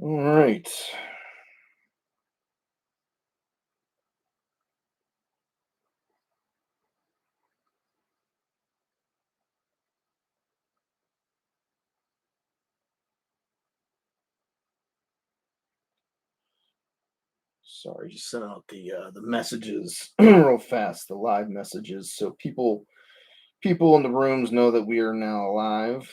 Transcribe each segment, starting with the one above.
All right. Sorry, just sent out the messages real fast, the live messages, so people in the rooms know that we are now live.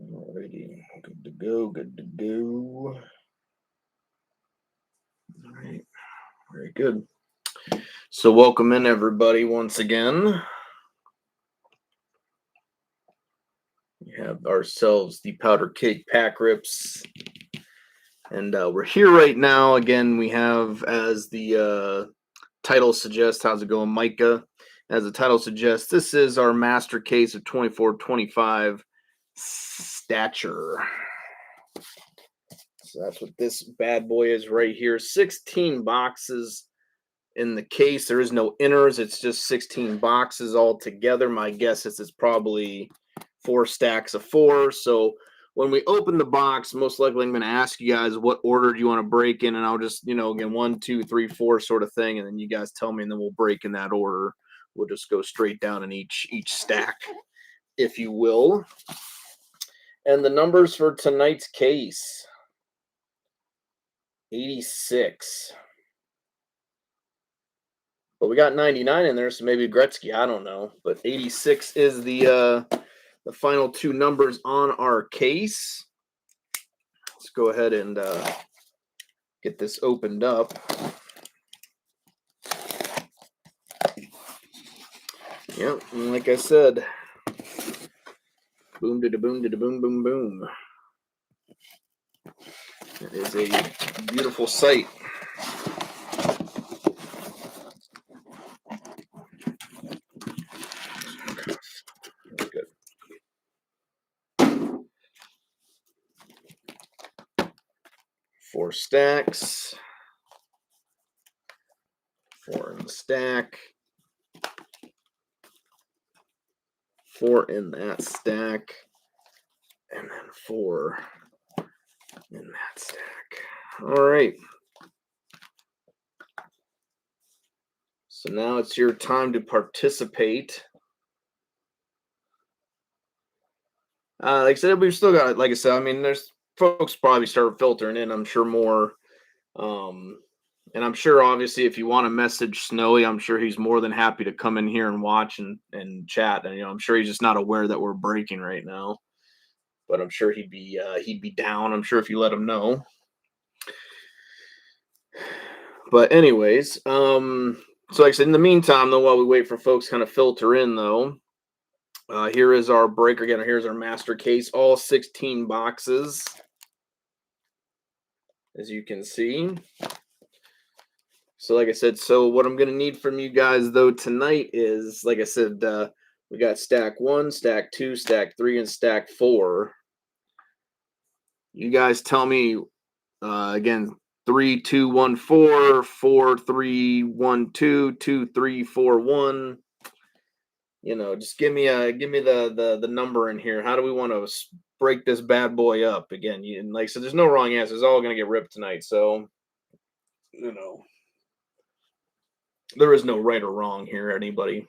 Alrighty, good to go. Good to go. All right, very good. So welcome in everybody once again. We have ourselves the powder cake pack rips. And we're here right now. Again, we have, as the title suggests, how's it going, Micah? As the title suggests, this is our master case of 24-25 Stature. So that's what this bad boy is right here. 16 boxes in the case. There is no inners. It's just 16 boxes all together. My guess is it's probably 4 stacks of 4. So when we open the box, most likely I'm going to ask you guys what order do you want to break in, and I'll just, again, 1, 2, 3, 4 sort of thing, and then you guys tell me, and then we'll break in that order. We'll just go straight down in each stack, if you will. And the numbers for tonight's case: 86. But we got 99 in there, so maybe Gretzky. I don't know. But 86 is the final 2 numbers on our case. Let's go ahead and get this opened up. Yep, and like I said, boom, da boom, da boom, boom, boom. It is a beautiful sight. Very good. 4 stacks. 4 in the stack. 4 in that stack. And then 4 in that stack. All right. So now it's your time to participate. Like I said, we've still got, like I said, I mean, there's folks probably start filtering in, I'm sure, more. And I'm sure, obviously, if you want to message Snowy, I'm sure he's more than happy to come in here and watch and chat. And I'm sure he's just not aware that we're breaking right now. But I'm sure he'd be down. I'm sure if you let him know. But anyways, so like I said, in the meantime, though, while we wait for folks kind of filter in, though, here is our breaker again. Here's our master case, all 16 boxes, as you can see. So like I said, so what I'm going to need from you guys, though, tonight is, like I said, we got stack 1, stack 2, stack 3, and stack 4. You guys tell me, again, 3, 2, 1, 4, 4, 3, 1, 2, 2, 3, 4, 1. Just give me the number in here. How do we want to break this bad boy up? Again, and like I said, there's no wrong answer. It's all going to get ripped tonight. So, there is no right or wrong here, anybody.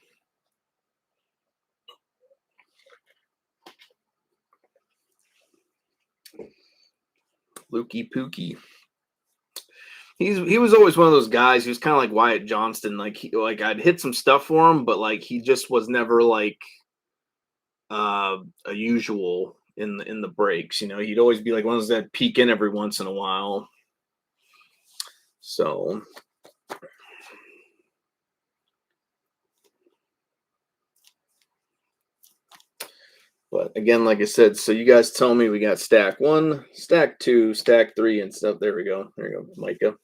Lukey Pookie. He was always one of those guys. He was kind of like Wyatt Johnston. Like I'd hit some stuff for him, but like he just was never like a usual in the breaks. He'd always be like one of those that peek in every once in a while. So. But again, like I said, so you guys tell me, we got stack 1, stack 2, stack 3, and stuff. There we go. There you go, Micah.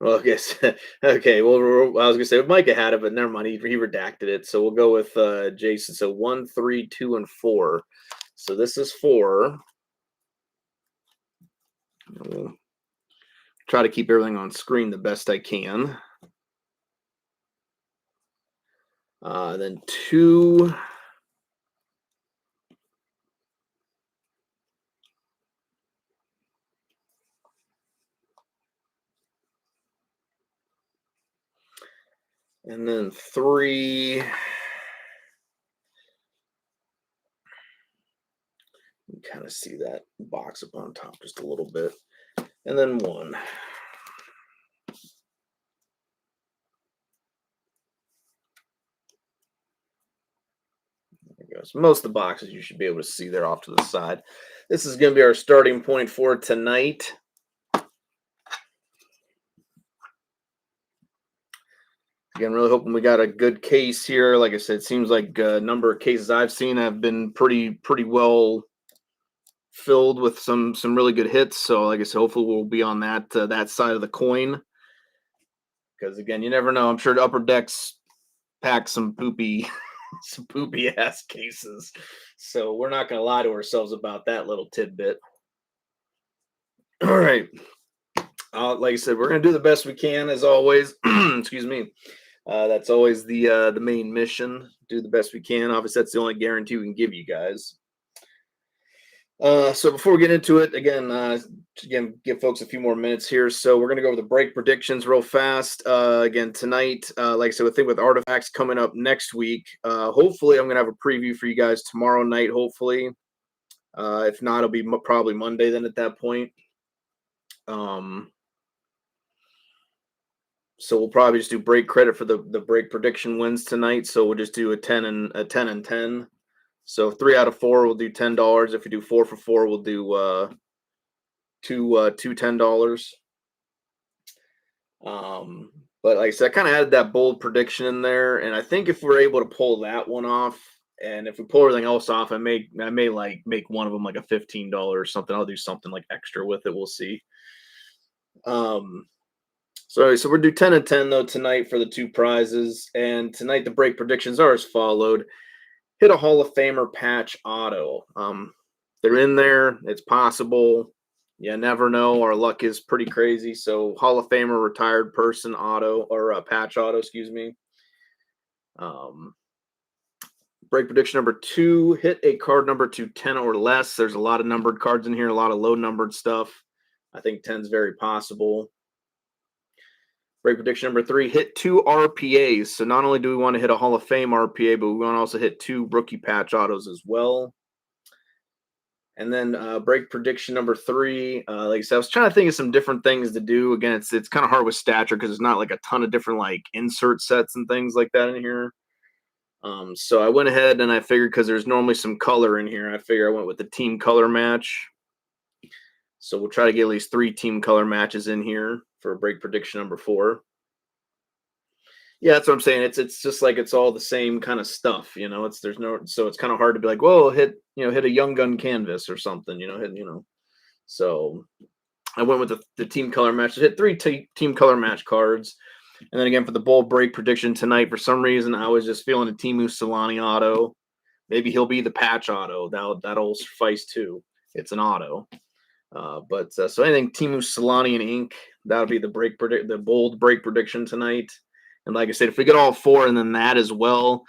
Well, I guess, okay. Well, I was gonna say Micah had it, but never mind. He redacted it. So we'll go with Jason. So 1, 3, 2, and 4. So this is 4. We'll try to keep everything on screen the best I can. Then 2. And then 3. You kind of see that box up on top just a little bit. And then 1. There goes. Most of the boxes you should be able to see there off to the side. This is going to be our starting point for tonight. Again, really hoping we got a good case here. Like I said, it seems like a number of cases I've seen have been pretty well filled with some really good hits. So, like I said, hopefully we'll be on that side of the coin. Because again, you never know. I'm sure the upper decks pack some poopy some poopy ass cases. So we're not going to lie to ourselves about that little tidbit. All right. Like I said, we're going to do the best we can as always. Excuse me. That's always the main mission. Do the best we can. Obviously, that's the only guarantee we can give you guys. So before we get into it, again, give folks a few more minutes here. So we're gonna go over the break predictions real fast. Again, tonight, like I said, I think with artifacts coming up next week. Hopefully, I'm gonna have a preview for you guys tomorrow night. Hopefully, if not, it'll be probably Monday then at that point. So we'll probably just do break credit for the break prediction wins tonight. So we'll just do a 10 and 10. So 3 out of 4 we'll do $10. If we do 4 for 4, we'll do two $10. But like I said, I kind of added that bold prediction in there, and I think if we're able to pull that one off, and if we pull everything else off, I may like make one of them like a $15 or something. I'll do something like extra with it. We'll see. So we'll do 10 and 10 though tonight for the 2 prizes, and tonight the break predictions are as followed. Hit a Hall of Famer patch auto. They're in there. It's possible. You never know. Our luck is pretty crazy. So Hall of Famer retired person auto or patch auto, excuse me. Break prediction number 2, hit a card number to 10 or less. There's a lot of numbered cards in here, a lot of low numbered stuff. I think 10 is very possible. Break prediction number 3, hit 2 RPAs. So not only do we want to hit a Hall of Fame RPA, but we want to also hit 2 rookie patch autos as well. And then break prediction number 3, like I said, I was trying to think of some different things to do. Again, it's kind of hard with Stature because there's not like a ton of different like insert sets and things like that in here. So I went ahead and I figured because there's normally some color in here, I figure I went with the team color match. So we'll try to get at least 3 team color matches in here for break prediction number 4. Yeah, that's what I'm saying. It's just like it's all the same kind of stuff, you know. It's kind of hard to be like, well, hit a young gun canvas or something, So I went with the team color match. I hit 3 team color match cards, and then again for the bold break prediction tonight, for some reason I was just feeling a Timu Solani auto. Maybe he'll be the patch auto. That'll suffice too. It's an auto. So anything Timu Solani and ink, that'll be the bold break prediction tonight. And like I said, if we get all 4 and then that as well,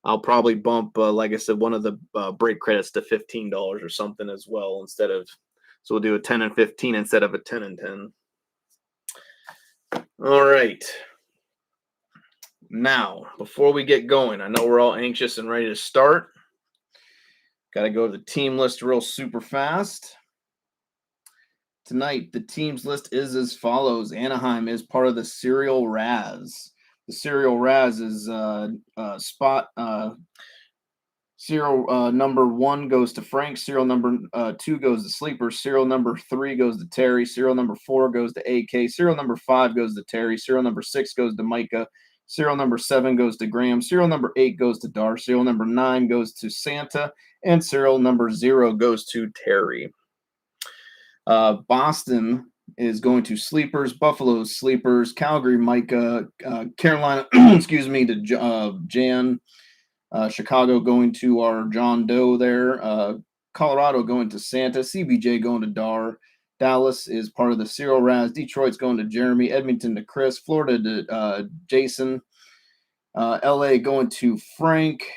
I'll probably bump, like I said, one of the break credits to $15 or something as well so we'll do a 10 and 15 instead of a 10 and 10. All right. Now, before we get going, I know we're all anxious and ready to start. Got to go to the team list real super fast. Tonight, the team's list is as follows. Anaheim is part of the Serial Raz. The Serial Raz is serial number 1 goes to Frank. Serial number 2 goes to Sleeper. Serial number 3 goes to Terry. Serial number 4 goes to AK. Serial number 5 goes to Terry. Serial number 6 goes to Micah. Serial number 7 goes to Graham. Serial number 8 goes to Dar. Serial number 9 goes to Santa. And serial number 0 goes to Terry. Boston is going to Sleepers, Buffalo Sleepers, Calgary Micah, Carolina, excuse me, to Jan, Chicago going to our John Doe there, Colorado going to Santa, CBJ going to Dar, Dallas is part of the Serial Raz, Detroit's going to Jeremy, Edmonton to Chris, Florida to Jason, LA going to Frank.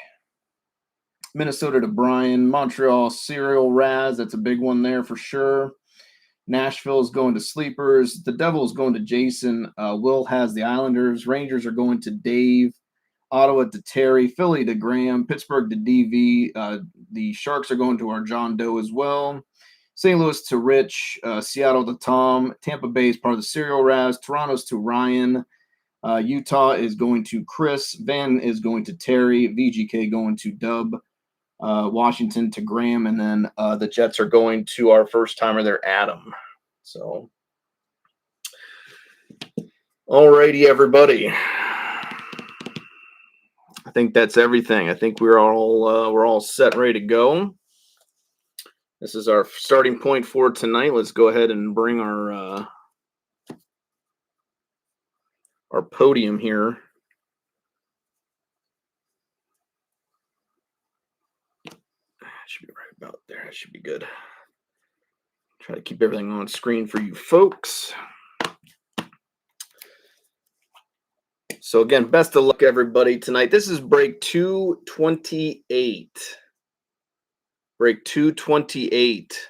Minnesota to Brian. Montreal, Serial Raz. That's a big one there for sure. Nashville is going to Sleepers. The Devils going to Jason. Will has the Islanders. Rangers are going to Dave. Ottawa to Terry. Philly to Graham. Pittsburgh to DV. The Sharks are going to our John Doe as well. St. Louis to Rich. Seattle to Tom. Tampa Bay is part of the Serial Raz. Toronto's to Ryan. Utah is going to Chris. Van is going to Terry. VGK going to Dub. Washington to Graham, and then the Jets are going to our first timer there, Adam. So, alrighty, everybody. I think that's everything. I think we're all set, ready to go. This is our starting point for tonight. Let's go ahead and bring our podium here. Should be right about there. That should be good. Try to keep everything on screen for you folks. So again, best of luck, everybody, tonight. This is break 228. Break 228.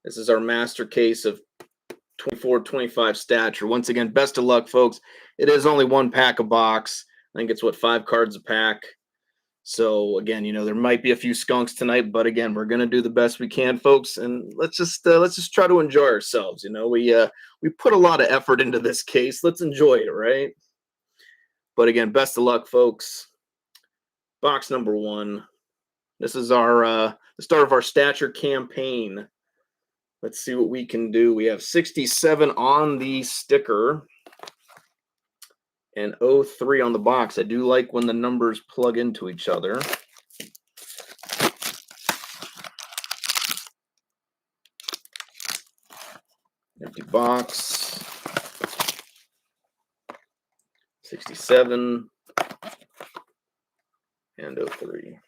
This is our master case of 24-25 stature. Once again, best of luck, folks. It is only one pack a box. I think it's 5 cards a pack. So again, there might be a few skunks tonight, but again, we're gonna do the best we can, folks, and let's just try to enjoy ourselves. We put a lot of effort into this case. Let's enjoy it, right? But again, best of luck, folks. Box number 1. This is our the start of our stature campaign. Let's see what we can do. We have 67 on the sticker and 03 on the box. I do like when the numbers plug into each other. Empty box. 67 and 03.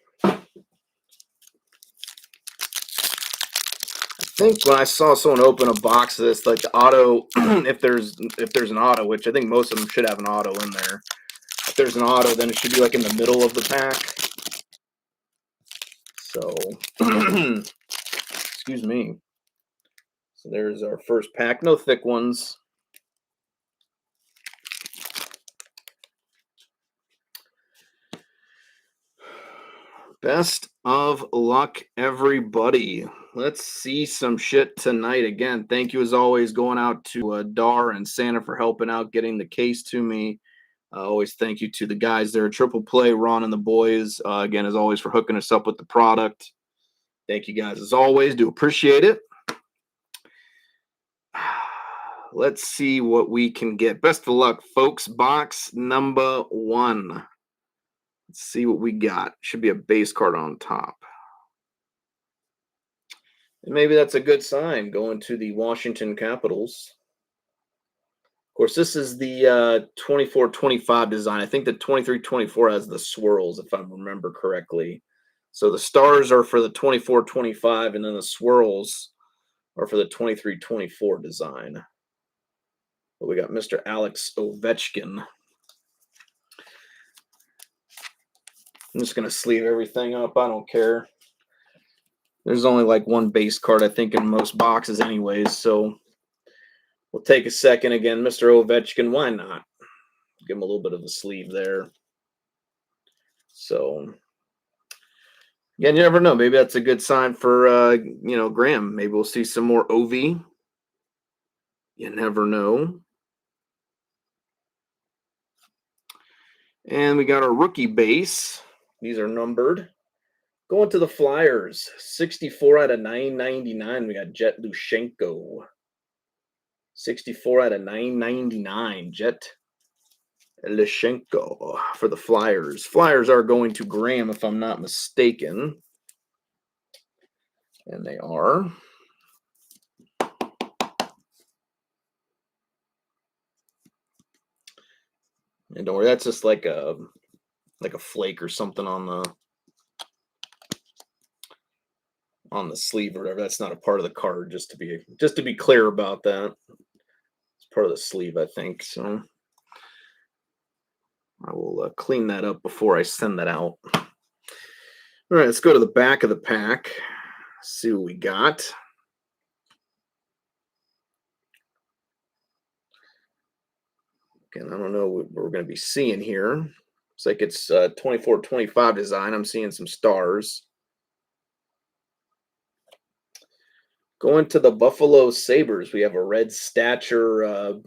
I think when I saw someone open a box of this, like the auto, if there's an auto, which I think most of them should have an auto in there. If there's an auto, then it should be like in the middle of the pack. So, excuse me. So there's our first pack. No thick ones. Best of luck, everybody. Let's see some shit tonight. Again, thank you as always going out to Dar and Santa for helping out getting the case to me. Always thank you to the guys there at Triple Play, Ron and the boys. Again, as always, for hooking us up with the product. Thank you guys as always. Do appreciate it. Let's see what we can get. Best of luck, folks. Box number 1. Let's see what we got. Should be a base card on top. And maybe that's a good sign going to the Washington Capitals. Of course, this is the 24-25 design. I think the 23-24 has the swirls, if I remember correctly. So the stars are for the 24-25, and then the swirls are for the 23-24 design. But we got Mr. Alex Ovechkin. I'm just going to sleeve everything up. I don't care. There's only like one base card, I think, in most boxes anyways. So we'll take a second again. Mr. Ovechkin, why not? Give him a little bit of a sleeve there. So, again, you never know. Maybe that's a good sign for, Graham. Maybe we'll see some more OV. You never know. And we got our rookie base. These are numbered. Going to the Flyers, 64 out of 999. We got Jet Lushenko. 64 out of 999. Jet Lushenko for the Flyers. Flyers are going to Graham, if I'm not mistaken. And they are. And don't worry, that's just like a flake or something on the sleeve or whatever. That's not a part of the card, just to be clear about that. It's part of the sleeve, I think. So I will clean that up before I send that out. All right, let's go to the back of the pack. See what we got. Again, I don't know what we're going to be seeing here. Looks like it's 24-25 design. I'm seeing some stars. Going to the Buffalo Sabres, we have a red Stature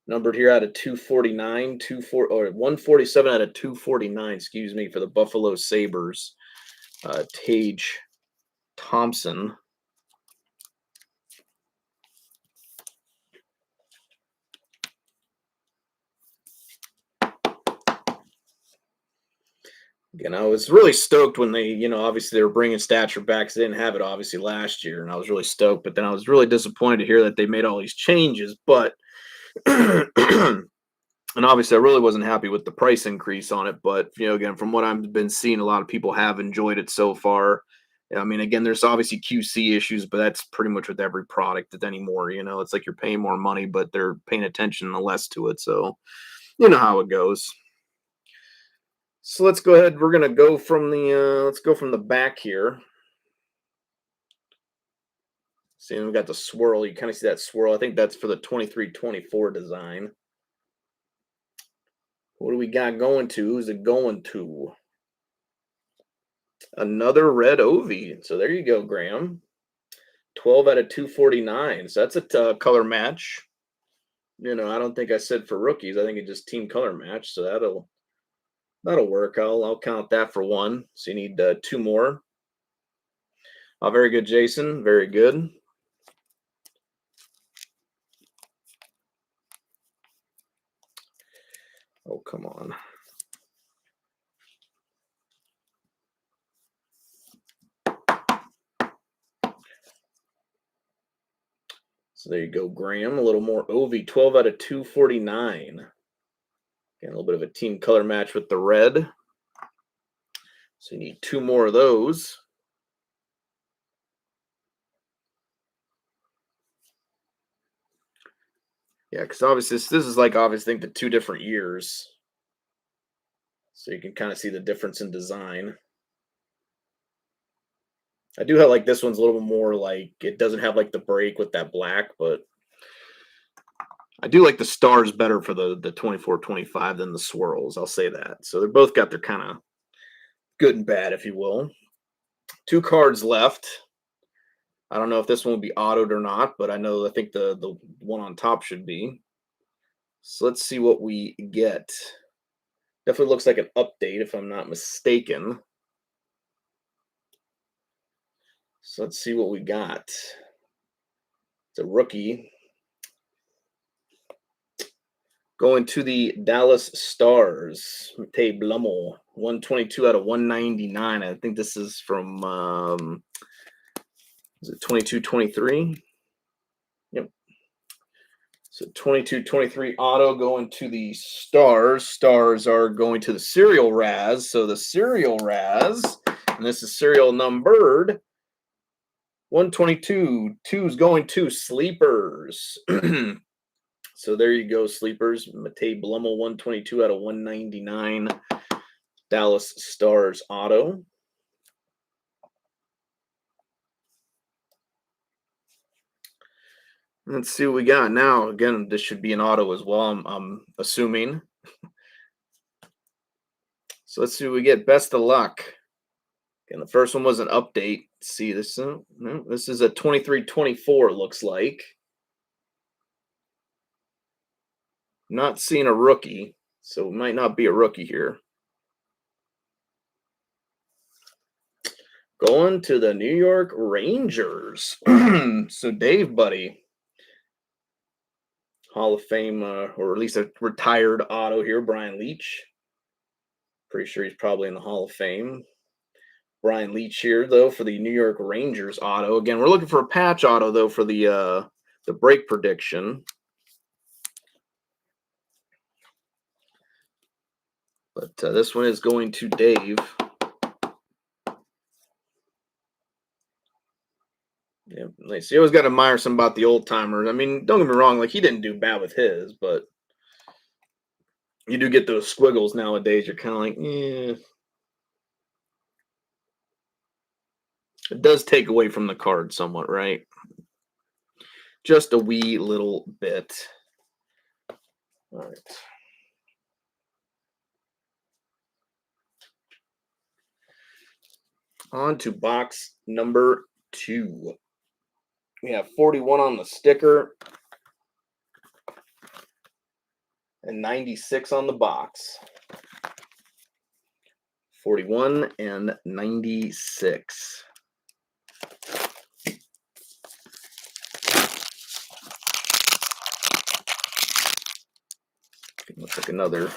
numbered here out of 249, 147 out of 249, excuse me, for the Buffalo Sabres. Tage Thompson. Again, I was really stoked when they, obviously they were bringing Stature back because they didn't have it obviously last year, and I was really stoked. But then I was really disappointed to hear that they made all these changes. But and obviously, I really wasn't happy with the price increase on it. But again, from what I've been seeing, a lot of people have enjoyed it so far. I mean, again, there's obviously QC issues, but that's pretty much with every product anymore. It's like you're paying more money, but they're paying attention less to it. So you know how it goes. So let's go ahead. We're gonna go from the let's go from the back here. See, we got the swirl. You kind of see that swirl. I think that's for the 23-24 design. What do we got going to? Who's it going to? Another red Ovi. So there you go, Graham. 12 out of 249. So that's a color match. I don't think I said for rookies. I think it just team color match. So that'll work. I'll count that for one. So you need two more. Oh, very good, Jason. Very good. Oh, come on. So there you go, Graham. A little more Ovi. 12 out of 249. Again, a little bit of a team color match with the red. So you need two more of those. Yeah, because obviously this is like obviously I think the two different years. So you can kind of see the difference in design. I do have like this one's a little bit more like it doesn't have like the break with that black, but I do like the stars better for the 24-25 than the swirls. I'll say that. So they're both got their kind of good and bad, if you will. Two cards left. I don't know if this one will be autoed or not, but I think the one on top should be. So let's see what we get. Definitely looks like an update, if I'm not mistaken. So let's see what we got. It's a rookie. Going to the Dallas Stars. Matej Blumel, 122 out of 199. I think this is from, is it 22-23? Yep. So 22-23 auto going to the Stars. Stars are going to the serial Raz. So the serial Raz, and this is serial numbered 122. Two's going to Sleepers. So there you go, Sleepers. Matej Blumel, 122 out of 199. Dallas Stars auto. Let's see what we got now. Again, this should be an auto as well, I'm assuming. So let's see what we get. Best of luck. Again, the first one was an update. Let's see this. No, this is a 23-24, it looks like. Not seeing a rookie, so it might not be a rookie here. Going to the New York Rangers. So Dave, buddy. Hall of Fame, or at least a retired auto here, Brian Leach. Pretty sure he's probably in the Hall of Fame. Brian Leach here, though, for the New York Rangers auto. Again, we're looking for a patch auto, though, for the break prediction. But this one is going to Dave. Yeah, nice. You always got to admire some about the old timers. I mean, don't get me wrong, like he didn't do bad with his, but You do get those squiggles nowadays. You're kind of like, eh. It does take away from the card somewhat, right? Just a wee little bit. All right. On to box number 2. We have 41 on the sticker and 96 on the box. 41 and 96. Looks like another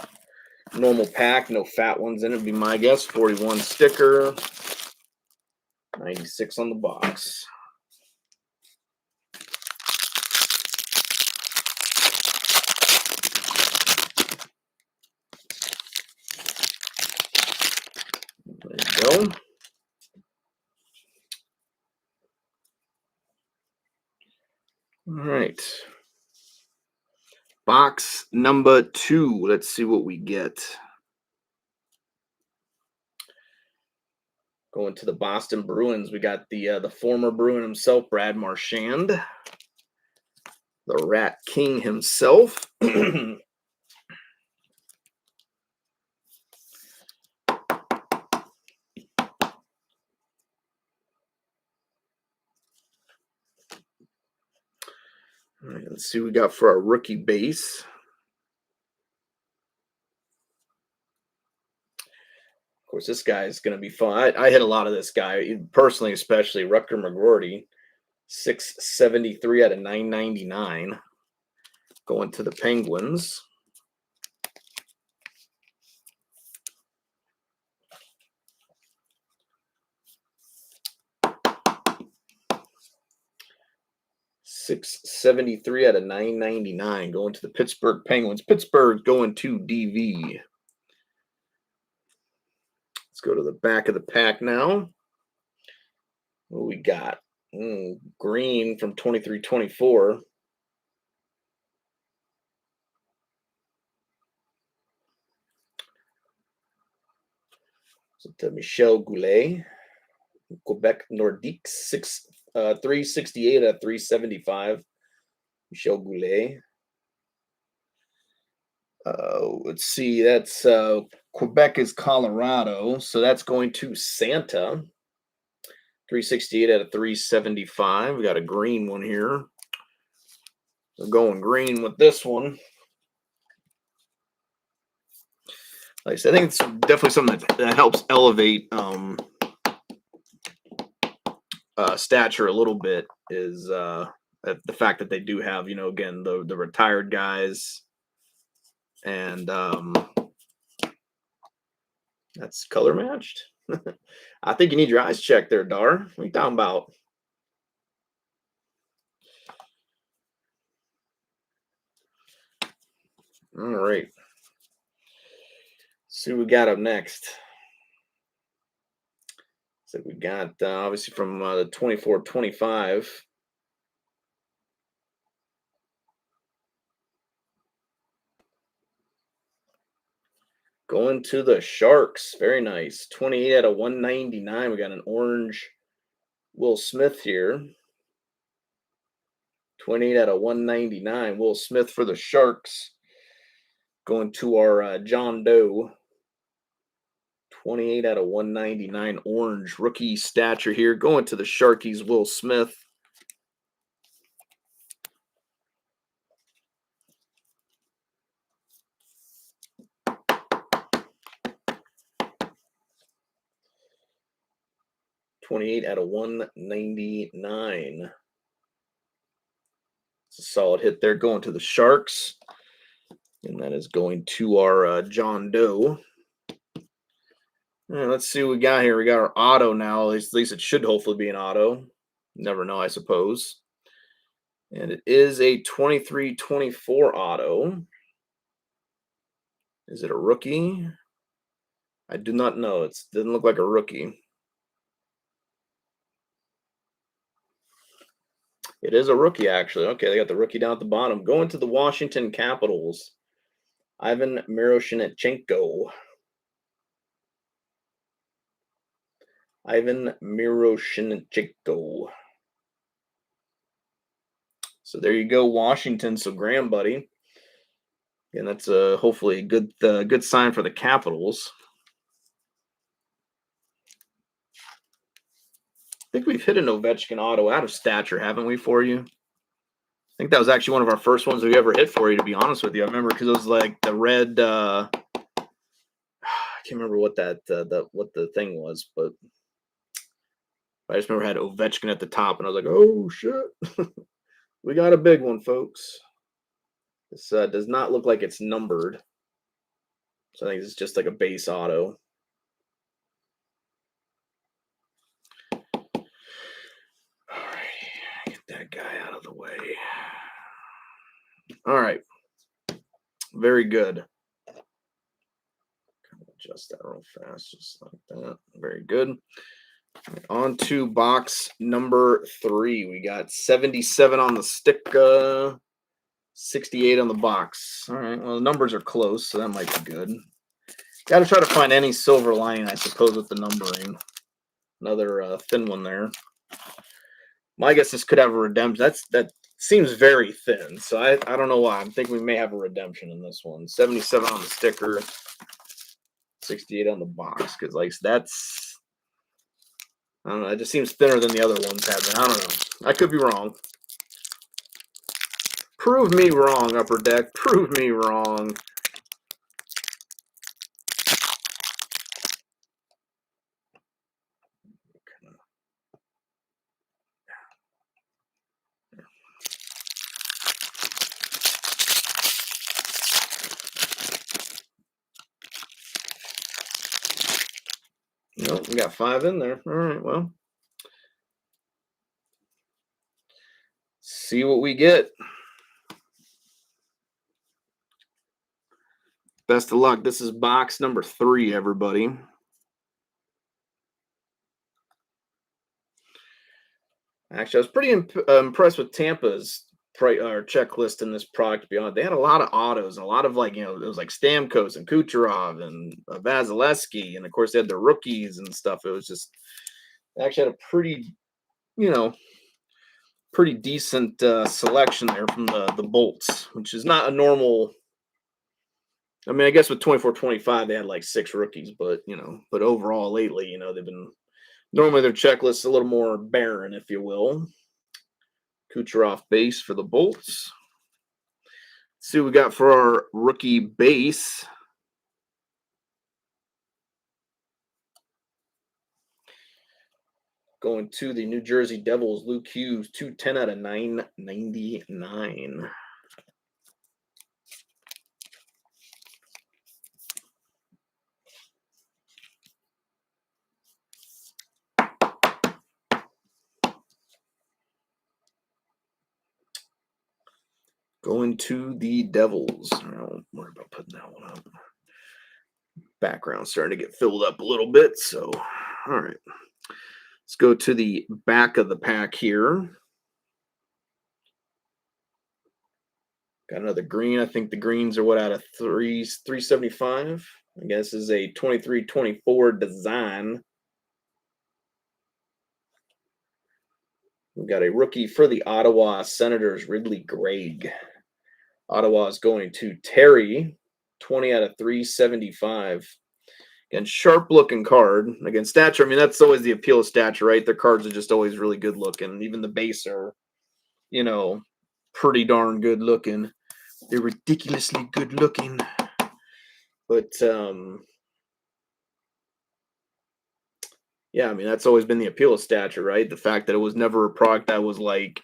normal pack, no fat ones in it, would be my guess. 41 sticker, 96 on the box. There you go. All right. Box number 2. Let's see what we get. Going to the Boston Bruins, we got the former Bruin himself, Brad Marchand, the Rat King himself. All right, let's see what we got for our rookie base. Of course, this guy is going to be fun. I hit a lot of this guy, personally, especially Rutger McGroarty, 673 out of 999. Going to the Penguins. $673 out of 999 going to the Pittsburgh Penguins. Pittsburgh going to DV. Let's go to the back of the pack now. What we got? Green from 23-24. So to Michel Goulet, Quebec Nordiques, 368 out of 375. Michel Goulet. Let's see, that's Quebec is Colorado, so that's going to Santa. 368 out of 375. We got a green one here. We're going green with this one. Like I said, I think it's definitely something that helps elevate Stature a little bit is the fact that they do have, again, the retired guys. And that's color matched. I think you need your eyes checked there, Dar. What are you talking about? All right. See what we got up next. So we got obviously from the 24-25. Going to the Sharks. Very nice. 28 out of 199. We got an orange Will Smith here. 28 out of 199. Will Smith for the Sharks. Going to our John Doe. 28 out of 199. Orange rookie Stature here. Going to the Sharkies. Will Smith. $28 out of 199. It's a solid hit there going to the Sharks. And that is going to our John Doe. Let's see what we got here. We got our auto now. At least it should hopefully be an auto. Never know, I suppose. And it is a 23-24 auto. Is it a rookie? I do not know. It doesn't look like a rookie. It is a rookie, actually. Okay, they got the rookie down at the bottom. Going to the Washington Capitals. Ivan Miroshnichenko. Ivan Miroshnichenko. So there you go, Washington. So Graham, buddy. And that's hopefully a good sign for the Capitals. I think we've hit an Ovechkin auto out of Stature, haven't we, for you? I think that was actually one of our first ones we ever hit for you, to be honest with you. I remember because it was like the red. I can't remember what what the thing was, but I just remember it had Ovechkin at the top, and I was like, "Oh shit, we got a big one, folks." This does not look like it's numbered, so I think it's just like a base auto. All right, get that guy out of the way. All right, very good. Adjust that real fast, just like that. Very good. On to box number 3. We got 77 on the stick, 68 on the box. All right, well, the numbers are close, so that might be good. Got to try to find any silver lining, I suppose, with the numbering. Another thin one there. My guess this could have a redemption. That seems very thin, so I don't know why. I'm thinking we may have a redemption in this one. 77 on the sticker, 68 on the box, because like that's, I don't know, it just seems thinner than the other ones have been. I don't know. I could be wrong. Prove me wrong, Upper Deck. Prove me wrong. Nope, we got 5 in there. All right, well. See what we get. Best of luck. This is box number 3, everybody. Actually, I was pretty impressed with Tampa's checklist in this product, to be honest. They had a lot of autos and a lot of, like, it was like Stamkos and Kucherov and Vasilevsky. And, of course, they had the rookies and stuff. It was just, they actually had a pretty, pretty decent selection there from the Bolts, which is not a normal. I mean, I guess with 24-25, they had like 6 rookies, but overall lately, they've been normally their checklist a little more barren, if you will. Kucherov base for the Bolts. Let's see what we got for our rookie base. Going to the New Jersey Devils, Luke Hughes, 210 out of 999. Going to the Devils. I don't worry about putting that one up. Background starting to get filled up a little bit. So, all right. Let's go to the back of the pack here. Got another green. I think the greens are out of 375. I guess this is a 23-24 design. We've got a rookie for the Ottawa Senators, Ridley Gregg. Ottawa is going to Terry, 20 out of 375. Again, sharp-looking card. Again, Stature, I mean, that's always the appeal of Stature, right? Their cards are just always really good-looking. Even the base are, pretty darn good-looking. They're ridiculously good-looking. But, yeah, I mean, that's always been the appeal of Stature, right? The fact that it was never a product that was, like,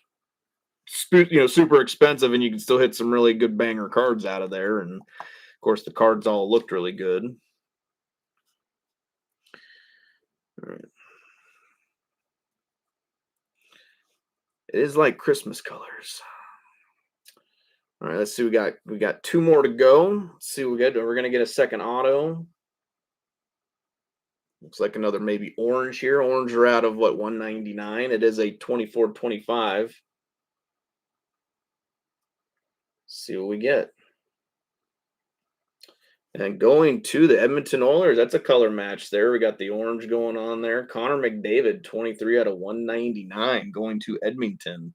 super expensive, and you can still hit some really good banger cards out of there. And, of course, the cards all looked really good. All right. It is like Christmas colors. All right, let's see. We got 2 more to go. Let's see what we get. We're gonna get a second auto. Looks like another maybe orange here. Orange are out of what, 199. It is a 24-25. See what we get. And going to the Edmonton Oilers, that's a color match there. We got the orange going on there. Connor McDavid, 23 out of 199, going to Edmonton.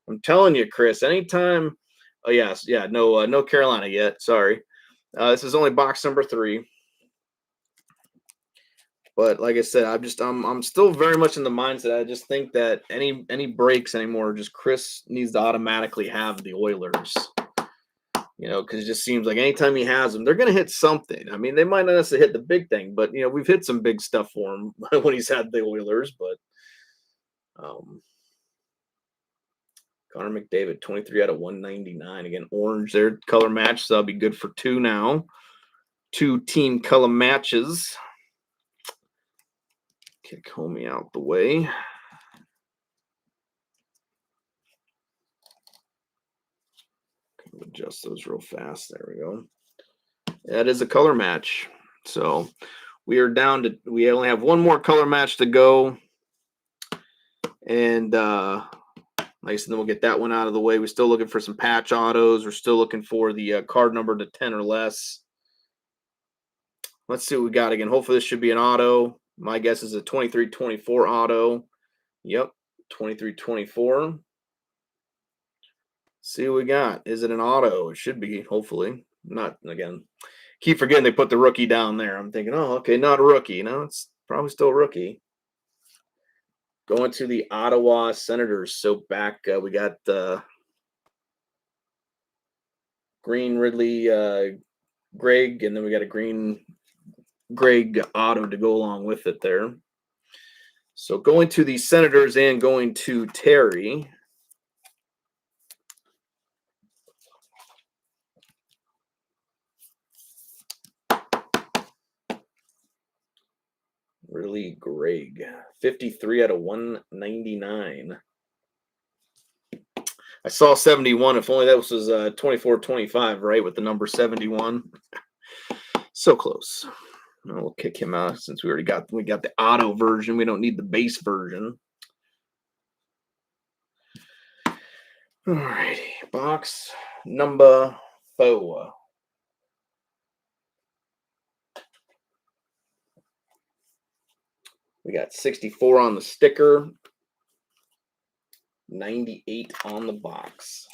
I'm telling you, Chris, anytime. Oh, yes. Yeah. No, no Carolina yet. Sorry. This is only box number 3. But like I said, I'm still very much in the mindset. I just think that any breaks anymore, just Chris needs to automatically have the Oilers. Because it just seems like anytime he has them, they're going to hit something. I mean, they might not necessarily hit the big thing, but we've hit some big stuff for him when he's had the Oilers. But Connor McDavid, 23 out of 199. Again, orange there, color match. So that'll be good for 2 now. 2 team color matches. Kick Homie out the way. Adjust those real fast. There we go. That is a color match. So we are down to, we only have one more color match to go. And like I said, then we'll get that one out of the way. We're still looking for some patch autos. We're still looking for the card number to 10 or less. Let's see what we got again. Hopefully this should be an auto. My guess is a 23-24 auto. Yep, 23-24. See what we got. Is it an auto? It should be, hopefully. Not, again, keep forgetting they put the rookie down there. I'm thinking, oh, okay, not a rookie. No, it's probably still a rookie. Going to the Ottawa Senators. So back, we got green Ridley Greg, and then we got a green Greg auto to go along with it there. So going to the Senators and going to Terry. Really, Greg, 53 out of 199. I saw 71. If only that was 24-25, right, with the number 71. So close. We'll kick him out since we got the auto version. We don't need the base version. All righty, box number 4. We got 64 on the sticker, 98 on the box.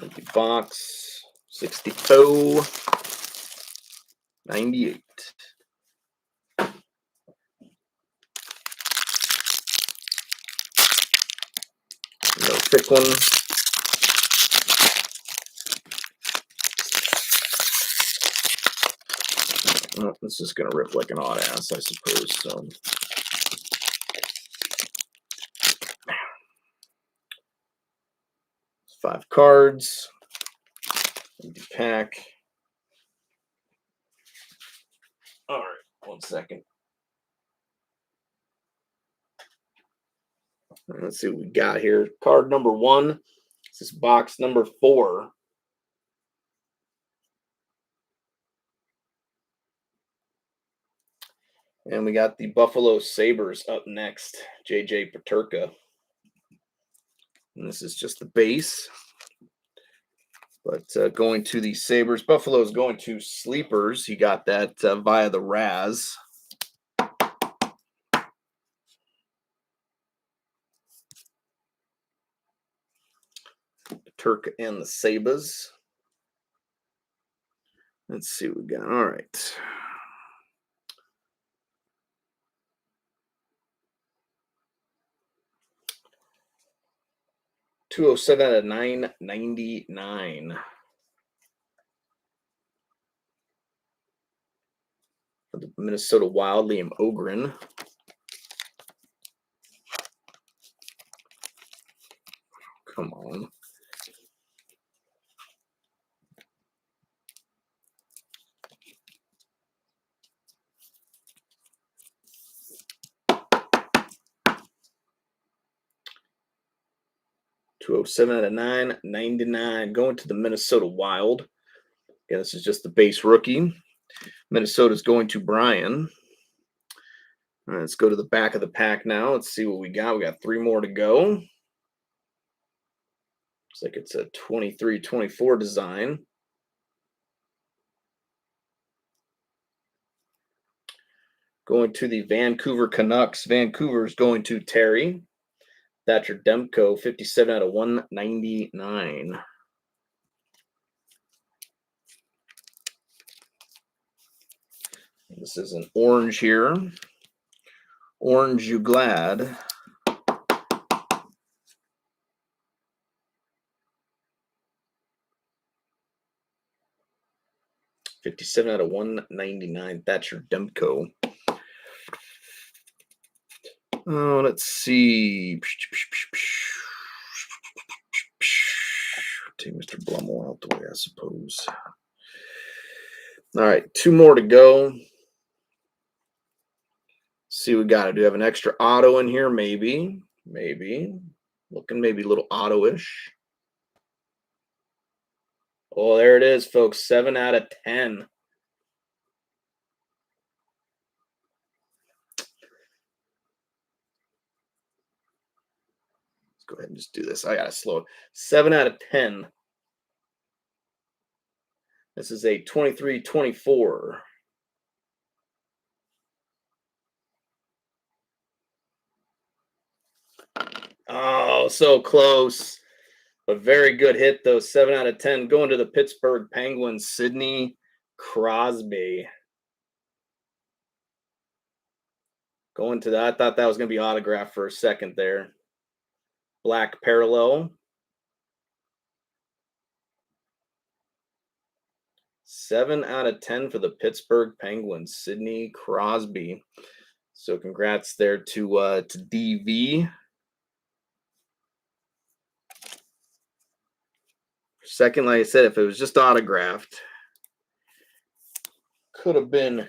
Empty box, 64, 98. No thick one. Well, it's just going to rip like an odd ass, I suppose. So, 5 cards. Empty pack. All right, 1 second. Let's see what we got here. Card number 1. This is box number 4. And we got the Buffalo Sabres up next. JJ Peterka. And this is just the base. But going to the Sabres. Buffalo's going to Sleepers. He got that via the Raz. Turk and the Sabres. Let's see what we got. All right. $207 out of $999. For the Minnesota Wild, Liam Ogren. Come on. $207 out of $999. Going to the Minnesota Wild. Again, this is just the base rookie. Minnesota's going to Brian. All right, let's go to the back of the pack now. Let's see what we got. We got 3 more to go. Looks like it's a 23-24 design. Going to the Vancouver Canucks. Vancouver's going to Terry. Thatcher Demko, 57 out of 199. This is an orange here. Orange, you glad. $57 out of $199. Thatcher Demko. Oh, let's see. Take Mr. Blumel out the way, I suppose. All right, 2 more to go. See what we got. Do we have an extra auto in here? Maybe. Looking maybe a little auto-ish. Oh, there it is, folks. 7 out of 10. Let's go ahead and just do this. I got to slow it. 7 out of 10. This is a 23-24. Oh, so close. But very good hit, though. 7 out of 10. Going to the Pittsburgh Penguins, Sidney Crosby. Going to that. I thought that was going to be autographed for a second there. Black parallel. 7 out of 10 for the Pittsburgh Penguins, Sidney Crosby. So congrats there to DV. Second, like I said, if it was just autographed, could have been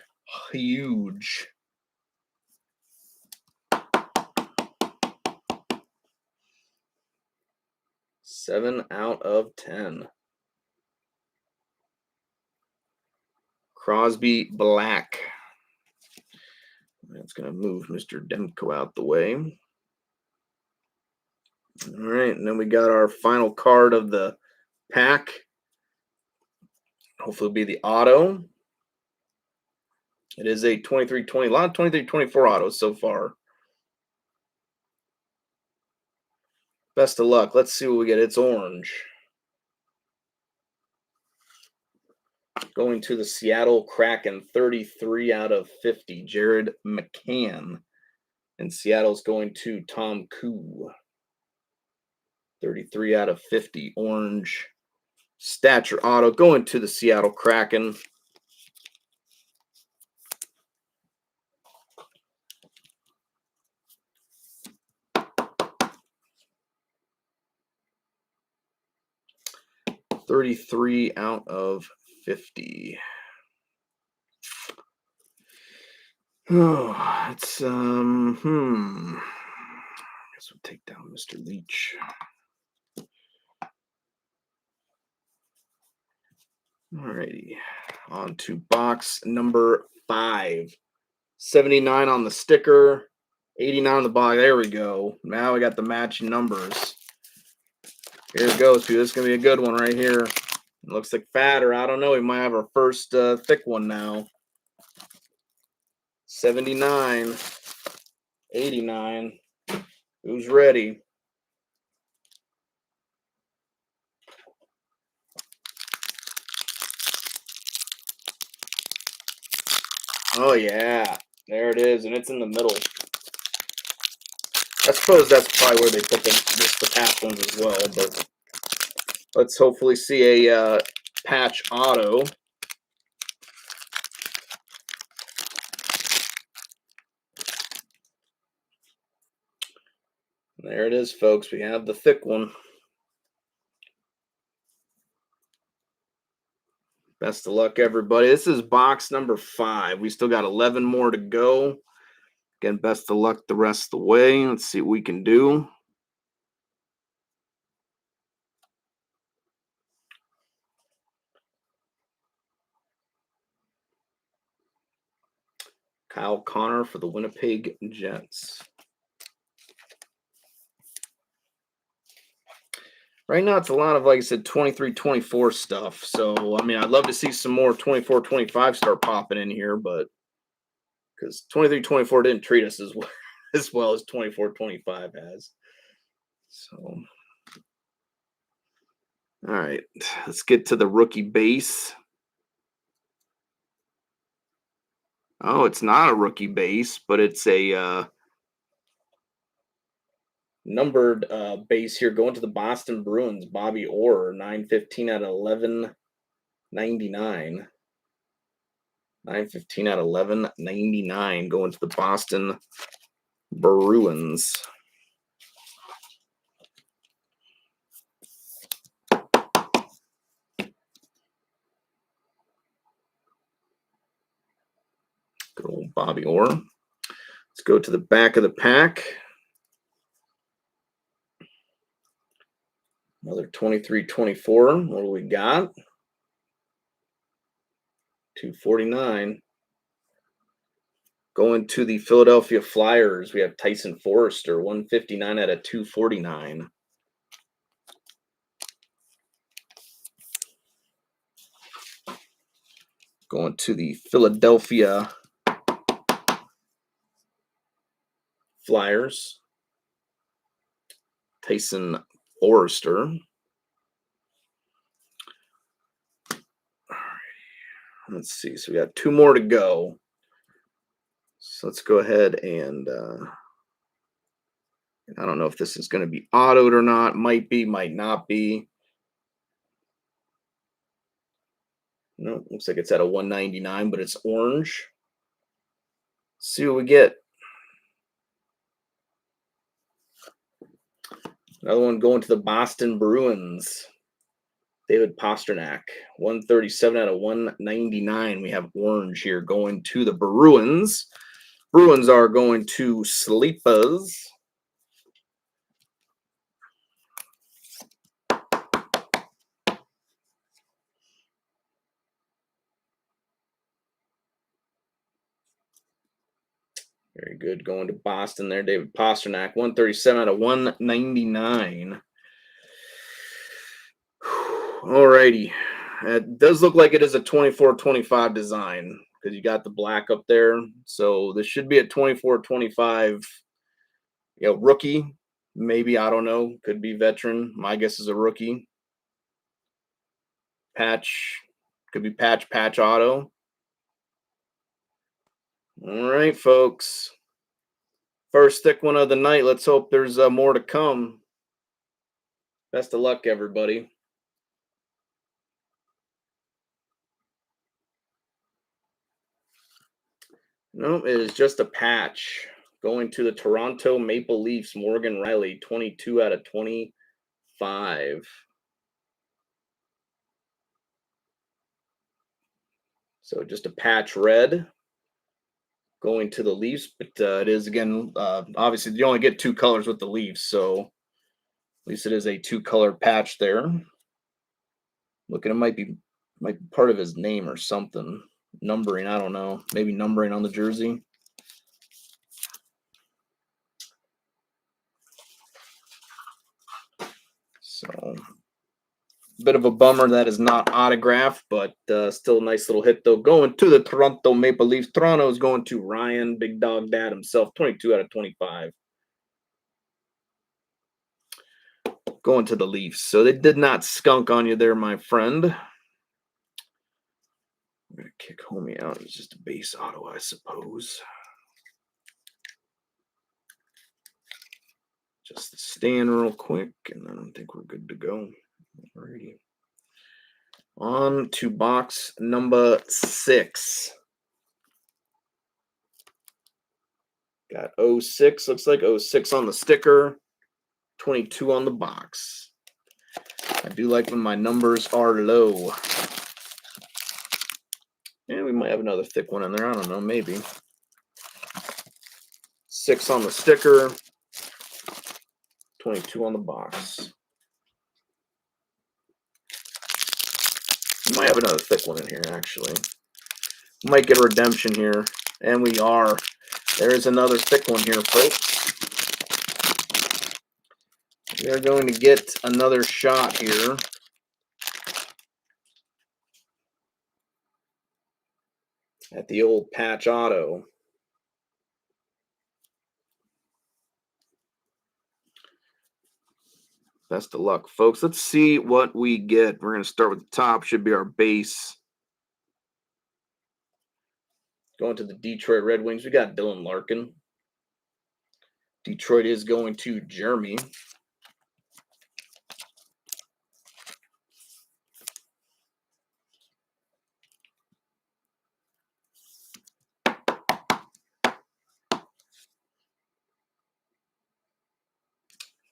huge. Seven out of 10. Crosby Black. That's going to move Mr. Demko out the way. All right, and then we got our final card of the pack. Hopefully it'll be the auto. It is a 23-20, a lot of 23-24 autos so far. Best of luck. Let's see what we get. It's orange. Going to the Seattle Kraken, 33 out of 50. Jared McCann. And Seattle's going to Tom Koo. 33 out of 50. Orange. Stature auto going to the Seattle Kraken. $33 out of 50. Oh, it's I guess we'll take down Mr. Leach. Alrighty, on to box number 5. 79 on the sticker, 89 on the box. There we go. Now we got the matching numbers. Here it goes, dude. This is gonna be a good one right here. It looks like fatter. I don't know. We might have our first thick one now. 79, 89. Who's ready? Oh, yeah. There it is, and it's in the middle. I suppose that's probably where they put the patch ones as well, but let's hopefully see a patch auto. There it is, folks. We have the thick one. Best of luck, everybody. This is box number 5. We still got 11 more to go. Again, best of luck the rest of the way. Let's see what we can do. Kyle Connor for the Winnipeg Jets. Right now, it's a lot of, like I said, 23-24 stuff. So, I mean, I'd love to see some more 24-25 start popping in here, but because 23-24 didn't treat us as well as 24-25 has. So, all right, let's get to the rookie base. Oh, it's not a rookie base, but it's a numbered base here going to the Boston Bruins. Bobby Orr, 915 out of 1199. 915 out of 1199 going to the Boston Bruins. Good old Bobby Orr. Let's go to the back of the pack. Another 23-24. What do we got? 249. Going to the Philadelphia Flyers, we have Tyson Forrester, 159 out of 249. Going to the Philadelphia Flyers, Tyson Forrester. Let's see. So we got 2 more to go. So let's go ahead and I don't know if this is going to be autoed or not. Might be, might not be. No, looks like it's at a 199, but it's orange. Let's see what we get. Another one going to the Boston Bruins. David Pastrnak, 137 out of 199. We have orange here going to the Bruins. Bruins are going to Sleepers. Very good. Going to Boston there. David Pastrnak, 137 out of 199. All righty. It does look like it is a 24-25 design because you got the black up there. So this should be a 24-25, rookie. Maybe, I don't know. Could be veteran. My guess is a rookie. Patch. Could be patch auto. All right, folks. First thick one of the night. Let's hope there's more to come. Best of luck, everybody. No, it is just a patch. Going to the Toronto Maple Leafs, Morgan Riley, 22 out of 25. So just a patch red. Going to the Leafs, but it is, again, obviously you only get 2 colors with the Leafs, so at least it is a 2-color patch there. Looking, it might be part of his name or something. Numbering, I don't know. Maybe numbering on the jersey. So, bit of a bummer that is not autographed, but still a nice little hit, though. Going to the Toronto Maple Leafs. Toronto is going to Ryan, Big Dog Dad himself, 22 out of 25. Going to the Leafs. So they did not skunk on you there, my friend. I'm going to kick Homie out. It's just a base auto, I suppose. Just the stand real quick, and then I think we're good to go. Alrighty. On to box number 6. Got 06, looks like 06 on the sticker, 22 on the box. I do like when my numbers are low. And we might have another thick one in there. I don't know, maybe. 6 on the sticker, 22 on the box. We might have another thick one in here, actually. Might get a redemption here. And we are. There's another thick one here, folks. We are going to get another shot here. At the old patch auto. Best of luck, folks. Let's see what we get. We're going to start with the top. Should be our base. Going to the Detroit Red Wings. We got Dylan Larkin. Detroit is going to Jeremy.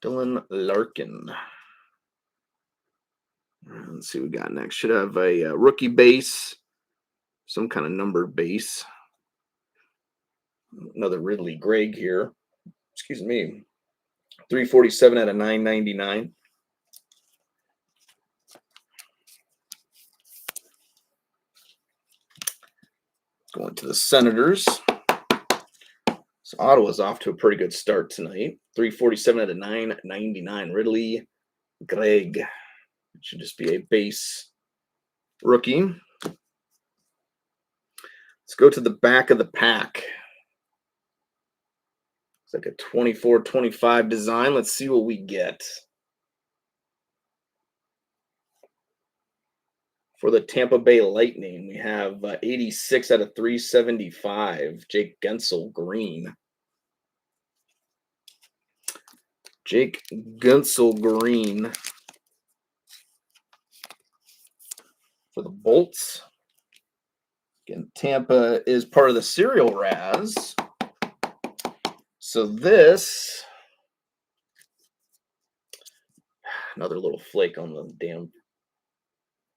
Dylan Larkin. Let's see what we got next. Should have a rookie base. Some kind of numbered base. Another Ridley Gregg here. Excuse me. 347 out of 999. Going to the Senators. So Ottawa's off to a pretty good start tonight. 347 out of 999. Ridley Gregg. It should just be a base rookie. Let's go to the back of the pack. It's like a 24-25 design. Let's see what we get. For the Tampa Bay Lightning, we have 86 out of 375. Jake Gensel green. Jake Gensel green. For the Bolts. Again, Tampa is part of the Serial Raz. So this, another little flake on the damn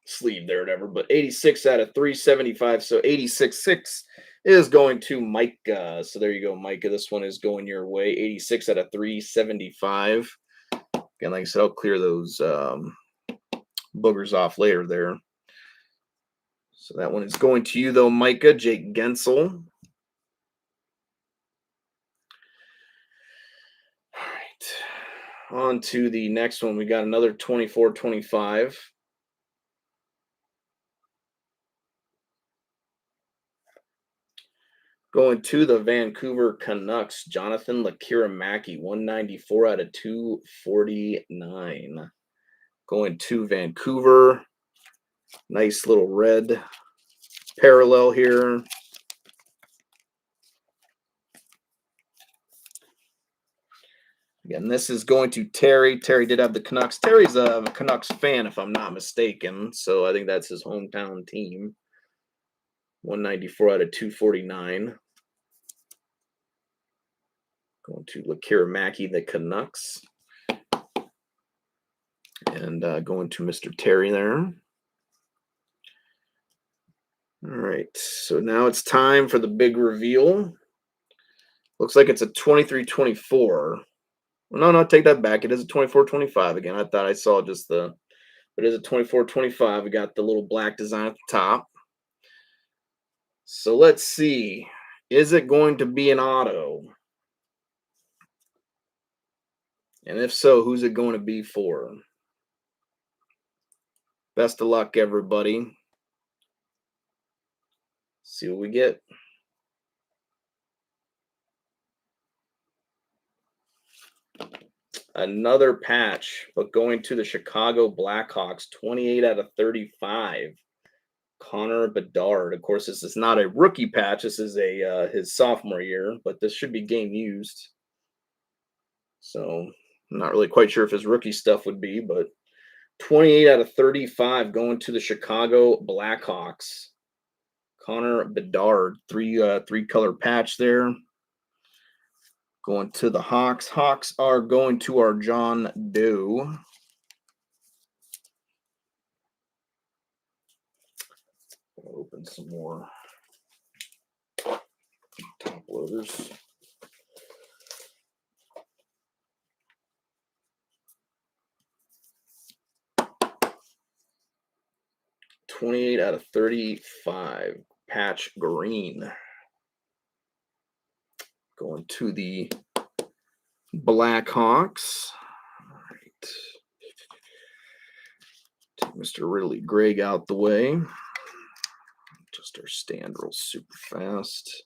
sleeve there, whatever, but 86 out of 375. So 86-6 is going to Micah. So there you go, Micah. This one is going your way. 86 out of 375. Again, like I said, I'll clear those boogers off later there. So that one is going to you, though, Micah. Jake Gensel. All right. On to the next one. We got another 24-25. Going to the Vancouver Canucks, Jonathan Lekiramaki, 194 out of 249. Going to Vancouver. Nice little red parallel here. Again, this is going to Terry. Terry did have the Canucks. Terry's a Canucks fan, if I'm not mistaken. So I think that's his hometown team. 194 out of 249. Going to Lekiramaki, the Canucks. And going to Mr. Terry there. All right, so now it's time for the big reveal. Looks like it's a 23-24. Well, no, take that back. It is a 24-25 again. I thought I saw just the, but it is a 24-25. We got the little black design at the top. So let's see. Is it going to be an auto? And if so, who's it going to be for? Best of luck, everybody. See what we get. Another patch, but going to the Chicago Blackhawks, 28 out of 35. Connor Bedard. Of course, this is not a rookie patch. This is a his sophomore year, but this should be game used. So I'm not really quite sure if his rookie stuff would be, but 28 out of 35 going to the Chicago Blackhawks. Connor Bedard, three color patch there. Going to the Hawks. Hawks are going to our John Doe. Open some more top loaders. $28 out of 35. Patch green. Going to the Blackhawks. All right. Take Mr. Ridley Gregg out the way. Just our stand real super fast.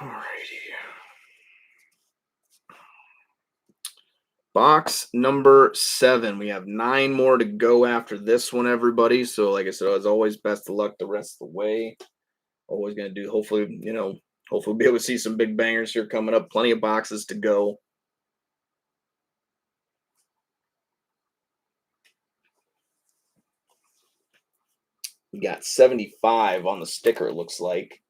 Alrighty. Box number 7. We have 9 more to go after this one, everybody. So, like I said, as always, best of luck the rest of the way. Always going to do, hopefully, hopefully we'll be able to see some big bangers here coming up. Plenty of boxes to go. We got 75 on the sticker, it looks like.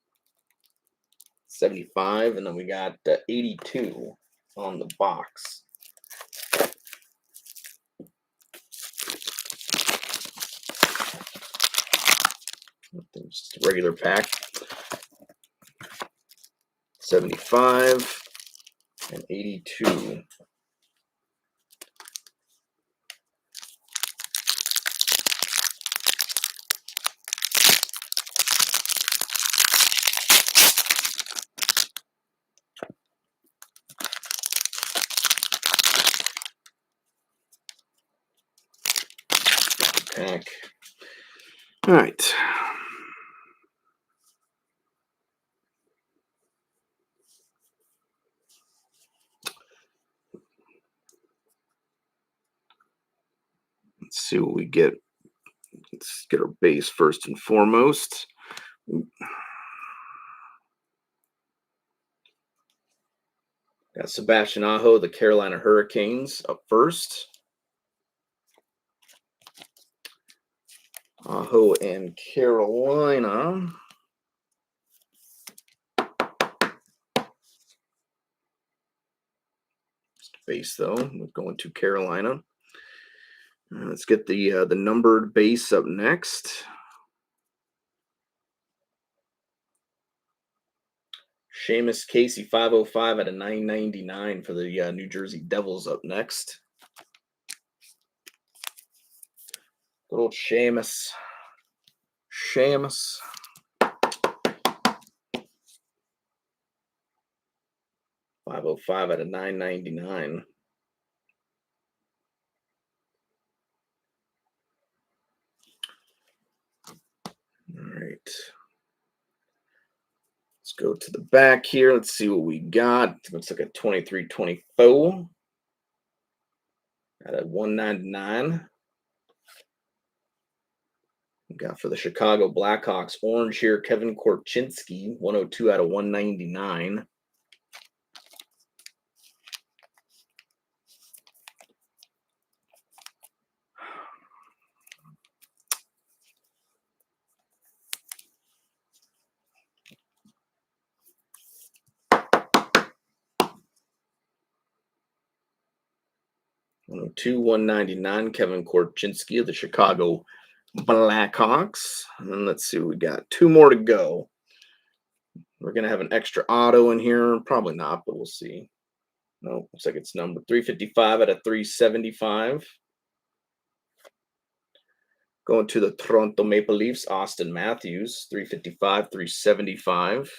75, and then we got 82 on the box. Just a regular pack. 75 and 82. Pack. All right. Let's see what we get. Let's get our base first and foremost. Got Sebastian Aho, the Carolina Hurricanes, up first. Aho and Carolina. Just base though. We're going to Carolina. Let's get the numbered base up next. Seamus Casey 505 out of 999 for the New Jersey Devils up next. Good old Seamus. Seamus. $505 out of $9.99. All right. Let's go to the back here. Let's see what we got. Looks like a 23-24 out of 199. We got for the Chicago Blackhawks orange here, Kevin Korchinski, 102 out of 199. To 199, Kevin Korchinski of the Chicago Blackhawks. And let's see, we got 2 more to go. We're going to have an extra auto in here. Probably not, but we'll see. No, looks like it's number 355 out of 375. Going to the Toronto Maple Leafs, Austin Matthews, 355, 375.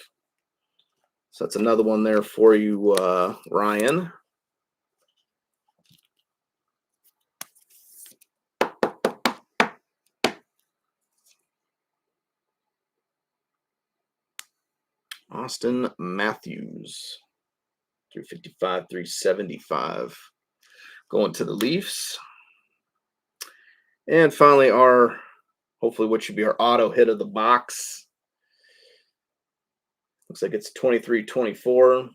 So that's another one there for you, Ryan. Austin Matthews, 355, 375. Going to the Leafs. And finally, hopefully what should be our auto hit of the box. Looks like it's 23-24.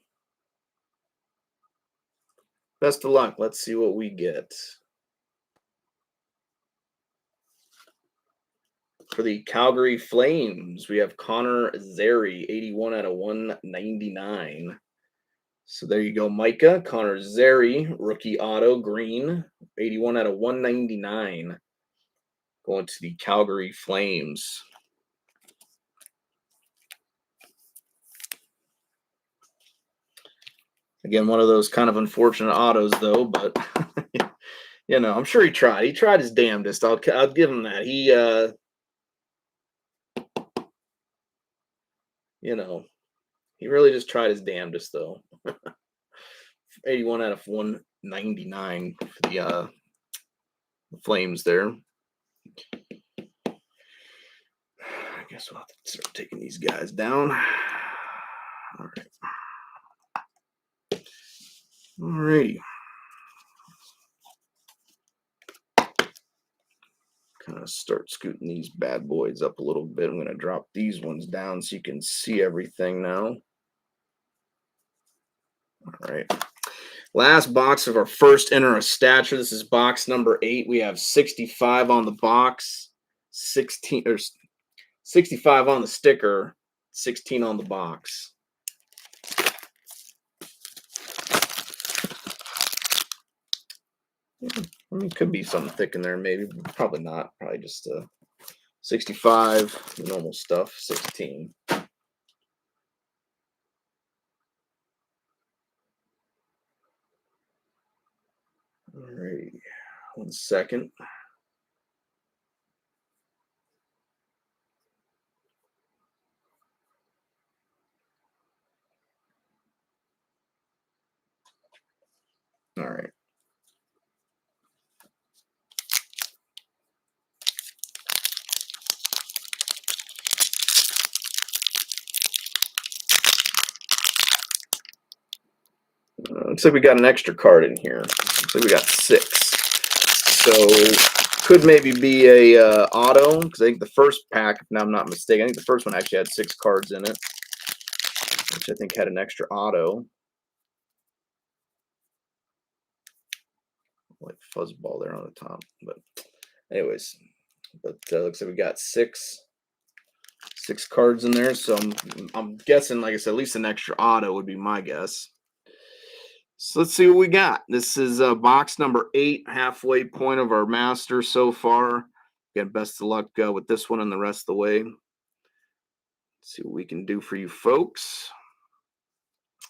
Best of luck. Let's see what we get. For the Calgary Flames, we have Connor Zary, 81 out of 199. So there you go, Micah. Connor Zary, rookie auto, green, 81 out of 199. Going to the Calgary Flames. Again, one of those kind of unfortunate autos, though, but I'm sure he tried. He tried his damnedest. I'll give him that. you know, he really just tried his damnedest, though. 81 out of 199 for the Flames there. I guess we'll have to start taking these guys down. All right. Alrighty. Kind of start scooting these bad boys up a little bit. I'm going to drop these ones down so you can see everything now. All right. Last box of our first enter of Stature. This is box number 8. We have 65 on the box, 16 or 65 on the sticker, 16 on the box. Yeah, I mean, could be something thick in there, maybe. Probably not. Probably just 65, normal stuff, 16. All right, 1 second. All right. Looks like we got an extra card in here. Looks like we got 6. So could maybe be a auto, because I think the first pack, if I'm not mistaken, I think the first one actually had 6 cards in it, which I think had an extra auto. Like fuzzball there on the top, but anyways, looks like we got 6 cards in there. So I'm guessing, like I said, at least an extra auto would be my guess. So let's see what we got. This is box number 8, halfway point of our master so far. Again, best of luck with this one and the rest of the way. Let's see what we can do for you folks.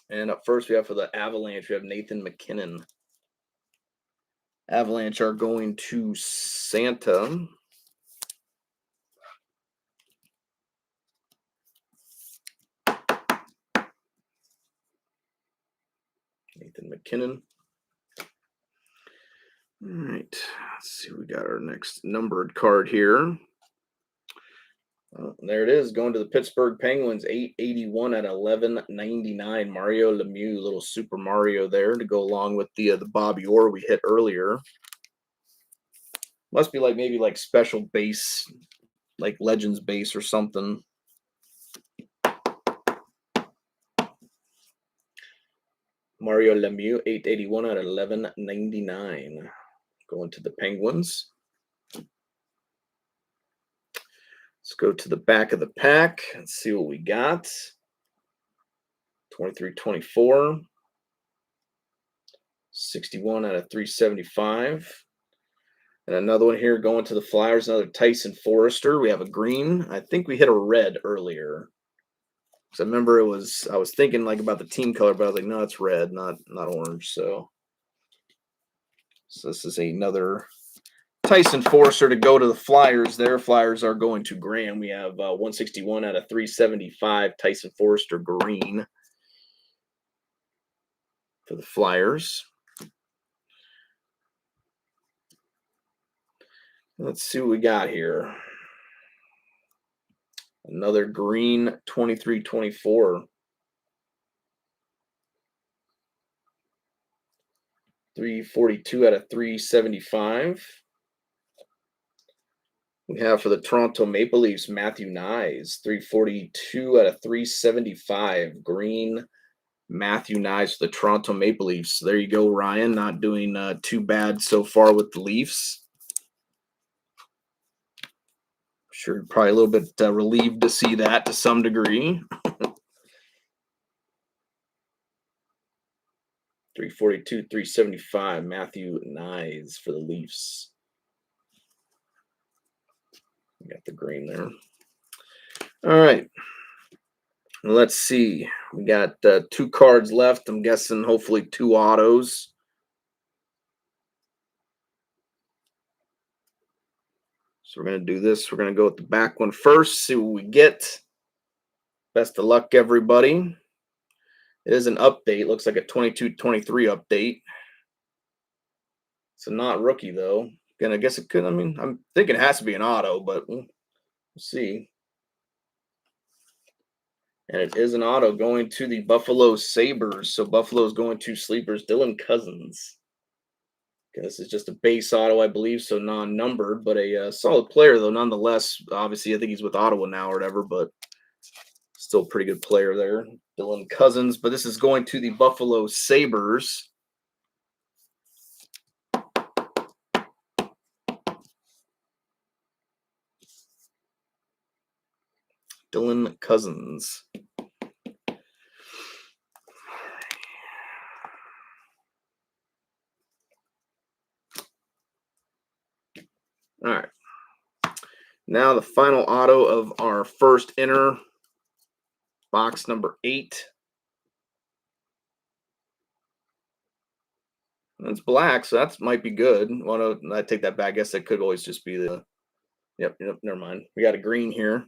And up first, we have for the Avalanche, we have Nathan McKinnon. Avalanche are going to Santa. Nathan McKinnon. All right, let's see. We got our next numbered card here. There it is, going to the Pittsburgh Penguins, 881 at 1199. Mario Lemieux, little Super Mario there to go along with the Bobby Orr we hit earlier. Must be like maybe like special base, like Legends base or something. Mario Lemieux, 881 at 1199. Going to the Penguins. Let's go to the back of the pack and see what we got. 23-24. 61 out of 375. And another one here going to the Flyers, another Tyson Forrester. We have a green. I think we hit a red earlier. Because I remember I was thinking like about the team color, but I was like, no, it's red, not orange. So this is another Tyson Forrester to go to the Flyers there. Flyers are going to Graham. We have 161 out of 375, Tyson Forrester green for the Flyers. Let's see what we got here. Another green 23-24. 342 out of 375. We have for the Toronto Maple Leafs, Matthew Nyes, 342 out of 375. Green Matthew Nyes for the Toronto Maple Leafs. There you go, Ryan. Not doing too bad so far with the Leafs. Sure, probably a little bit relieved to see that to some degree. 342, 375, Matthew Nyes for the Leafs. We got the green there. All right. Let's see. We got 2 cards left. I'm guessing hopefully 2 autos. So we're going to do this. We're going to go with the back one first, see what we get. Best of luck, everybody. It is an update. Looks like a 22-23 update. So not rookie, though. Again, I guess it could. I mean, I'm thinking it has to be an auto, but we'll see. And it is an auto going to the Buffalo Sabres. So Buffalo's going to Sleepers. Dylan Cousins. Okay, this is just a base auto, I believe, so non-numbered, but a solid player, though, nonetheless. Obviously, I think he's with Ottawa now or whatever, but still a pretty good player there. Dylan Cousins, but this is going to the Buffalo Sabres. Dylan Cousins. All right. Now the final auto of our first inner, box number 8. It's black, so that might be good. Well, no, I take that back. I guess that could always just be the. Yep, never mind. We got a green here.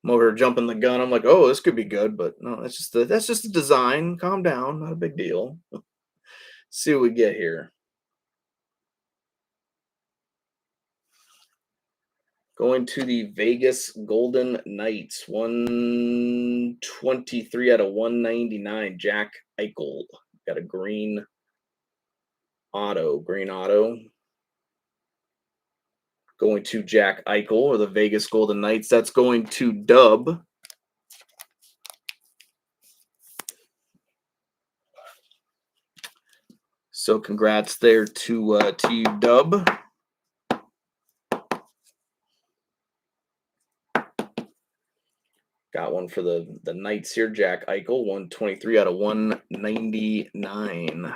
I'm over here jumping the gun. I'm like, oh, this could be good, but no, that's just a design. Calm down, not a big deal. See what we get here. Going to the Vegas Golden Knights, 123 out of 199. Jack Eichel. Got a green auto. Going to Jack Eichel or the Vegas Golden Knights. That's going to Dub. So congrats there to you, Dub. Got one for the Knights here, Jack Eichel, 123 out of 199.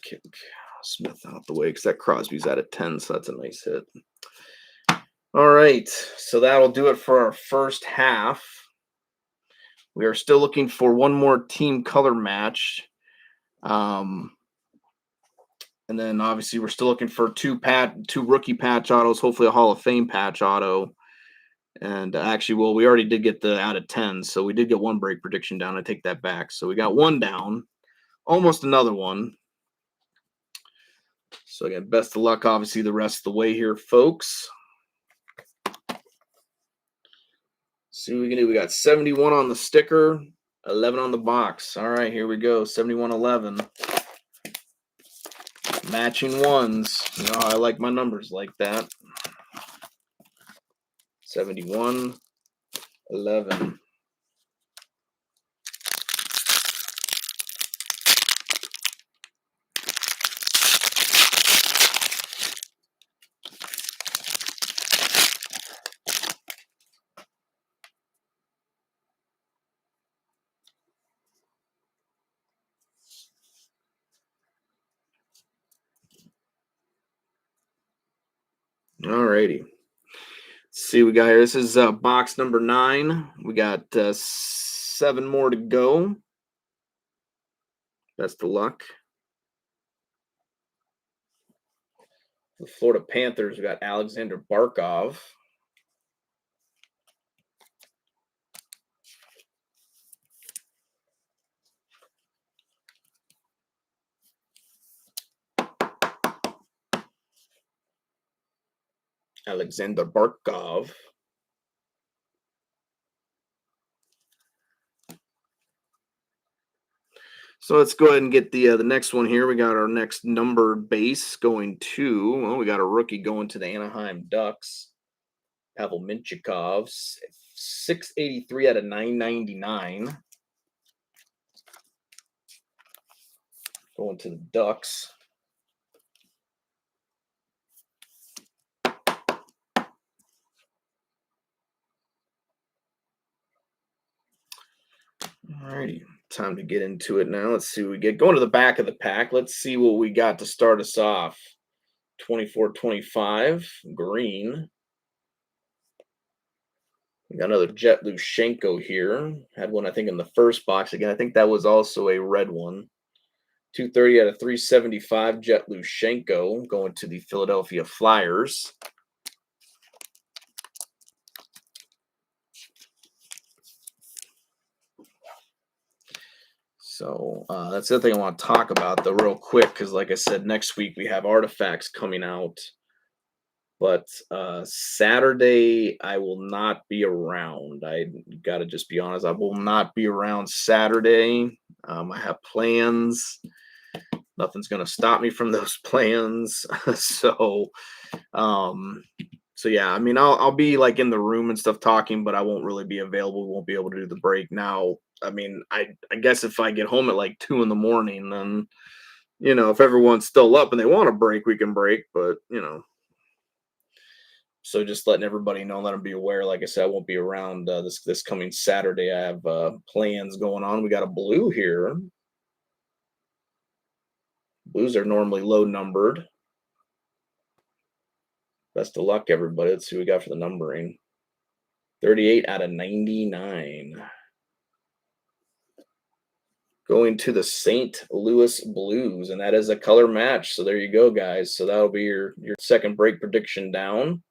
Kick Smith out the way because that Crosby's out of 10, so that's a nice hit. All right, so that'll do it for our first half. We are still looking for one more team color match. And then obviously we're still looking for two rookie patch autos, hopefully a Hall of Fame patch auto. And actually, well, we already did get the out of 10, so we did get one break prediction down. I take that back. So we got one down, almost another one. So again, best of luck, obviously, the rest of the way here, folks. See what we can do. We got 71 on the sticker, 11 on the box. All right, here we go. 71-11. Matching ones. You know how I like my numbers like that. 71-11. All righty. See what we got here. This is box number 9. We got 7 more to go. Best of luck. The Florida Panthers, we got Alexander Barkov. Alexander Barkov. So let's go ahead and get the next one here. We got our next numbered base going to, well, we got a rookie going to the Anaheim Ducks. Pavel Mintyukov, 683 out of 999. Going to the Ducks. Alrighty, time to get into it now. Let's see what we get. Going to the back of the pack. Let's see what we got to start us off. 24-25, green. We got another Jet Lushenko here. Had one, I think, in the first box. Again, I think that was also a red one. 230 out of 375, Jet Lushenko going to the Philadelphia Flyers. So that's the other thing I want to talk about, though, real quick, because like I said, next week we have artifacts coming out. But Saturday, I will not be around. I got to just be honest. I will not be around Saturday. I have plans. Nothing's going to stop me from those plans. so, um, so yeah. I mean, I'll be like in the room and stuff talking, but I won't really be available. Won't be able to do the break now. I mean, I guess if I get home at like 2 in the morning, then if everyone's still up and they want to break, we can break. But so just letting everybody know, let them be aware. Like I said, I won't be around this coming Saturday. I have plans going on. We got a blue here. Blues are normally low numbered. Best of luck, everybody. Let's see what we got for the numbering. 38 out of 99. Going to the St. Louis Blues, and that is a color match. So there you go, guys. So that'll be your second break prediction down.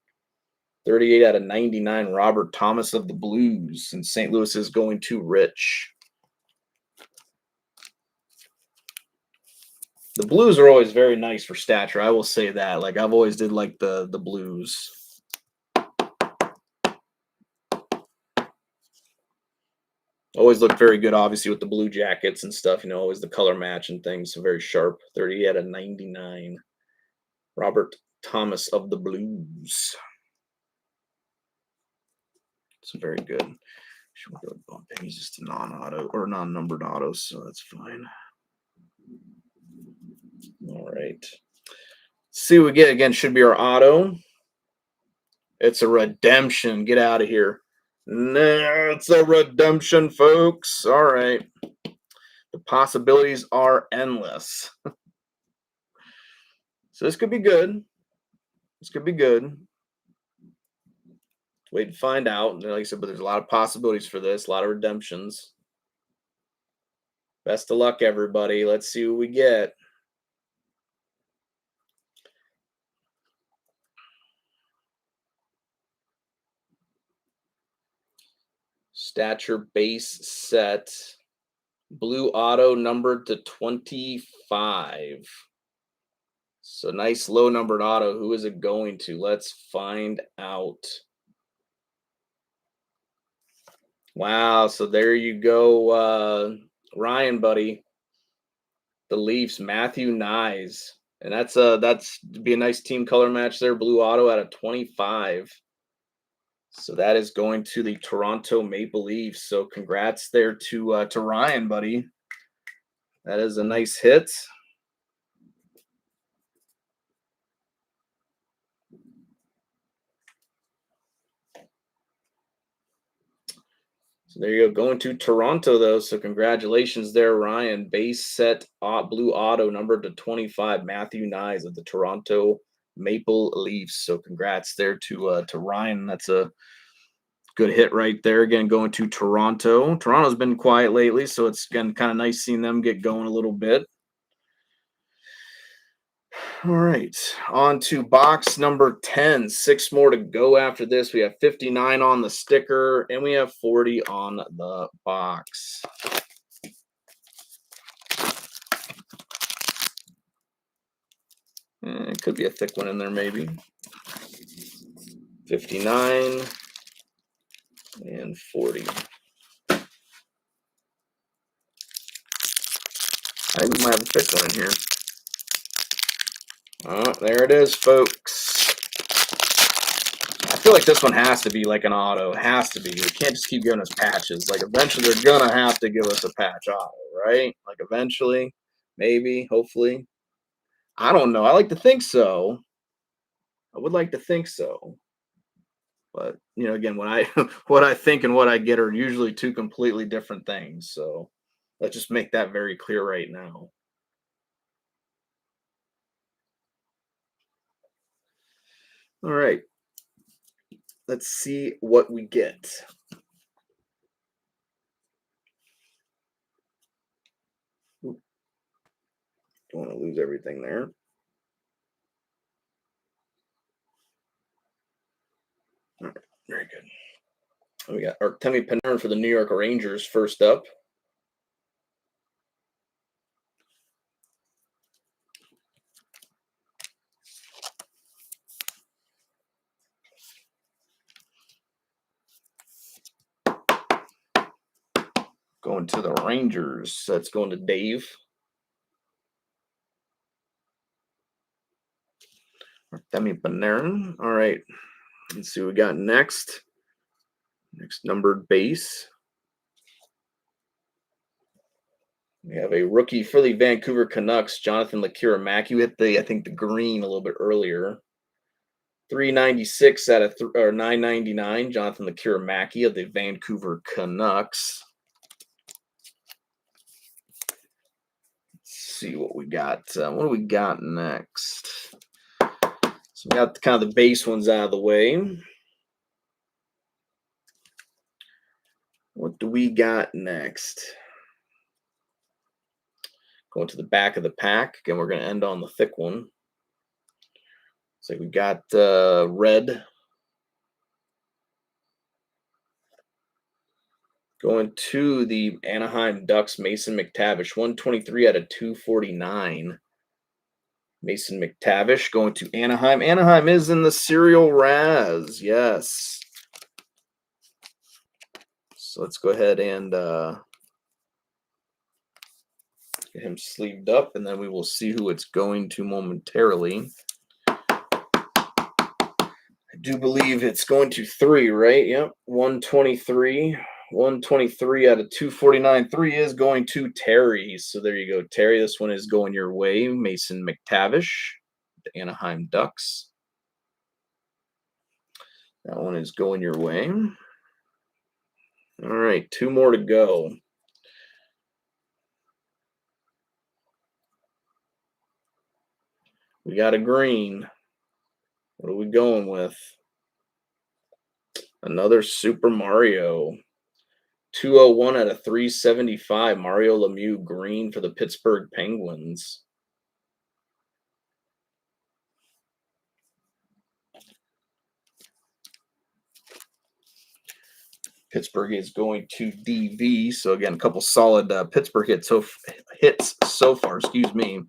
38 out of 99, Robert Thomas of the Blues. And St. Louis is going to Rich. The Blues are always very nice for Stature. I will say that. Like, I've always did like the Blues. Always looked very good, obviously, with the blue jackets and stuff. Always the color match and things. So very sharp. 38 out of 99. Robert Thomas of the Blues. So very good. Should we go bump him? He's just a non-auto or non-numbered auto, so that's fine. All right. See what we get again. Should be our auto. It's a redemption. Get out of here. No, it's a redemption, folks. All right. The possibilities are endless. So this could be good. This could be good. Wait to find out. Like I said, but there's a lot of possibilities for this, a lot of redemptions. Best of luck, everybody. Let's see what we get. Stature base set. Blue auto numbered to 25. So nice low numbered auto. Who is it going to? Let's find out. Wow. So there you go. Ryan, buddy. The Leafs, Matthew Nyes. And that's be a nice team color match there. Blue auto out of 25. So that is going to the Toronto Maple Leafs. So congrats there to Ryan, buddy. That is a nice hit. So there you go. Going to Toronto, though. So congratulations there, Ryan. Base set blue auto numbered to 25. Matthew Nyes of the Toronto Maple Leafs. So congrats there to Ryan. That's a good hit right there. Again, going to Toronto. Toronto's been quiet lately, so it's again kind of nice seeing them get going a little bit. All right, on to box number 10. 6 more to go after this. We have 59 on the sticker, and we have 40 on the box. It could be a thick one in there, maybe. 59 and 40. I think we might have a thick one in here. Oh, there it is, folks. I feel like this one has to be like an auto. It has to be. They can't just keep giving us patches. Like, eventually they're going to have to give us a patch auto, right? Like, eventually, maybe, hopefully. I don't know. I like to think so. I would like to think so. But, again, when I what I think and what I get are usually two completely different things. So let's just make that very clear right now. All right. Let's see what we get. Don't want to lose everything there. All right, very good. We got Artemi Panarin for the New York Rangers first up. Going to the Rangers. That's going to Dave. Demi Panarin. All right. Let's see what we got next. Next numbered base. We have a rookie for the Vancouver Canucks, Jonathan Lekiramaki. We hit I think the green a little bit earlier. 396 out of or 999, Jonathan Lekiramaki of the Vancouver Canucks. Let's see what we got. What do we got next? So we got kind of the base ones out of the way. What do we got next? Going to the back of the pack. Again, we're going to end on the thick one. So we got red. Going to the Anaheim Ducks, Mason McTavish, 123 out of 249. Mason McTavish going to Anaheim. Anaheim is in the serial Raz. Yes. So let's go ahead and get him sleeved up, and then we will see who it's going to momentarily. I do believe it's going to 3, right? Yep, 123. 123 out of 249. 3 is going to Terry. So there you go, Terry. This one is going your way. Mason McTavish, the Anaheim Ducks. That one is going your way. All right, 2 more to go. We got a green. What are we going with? Another Super Mario. 201 out of 375. Mario Lemieux, green for the Pittsburgh Penguins. Pittsburgh is going to DV. So again, a couple solid Pittsburgh hits so far. Excuse me.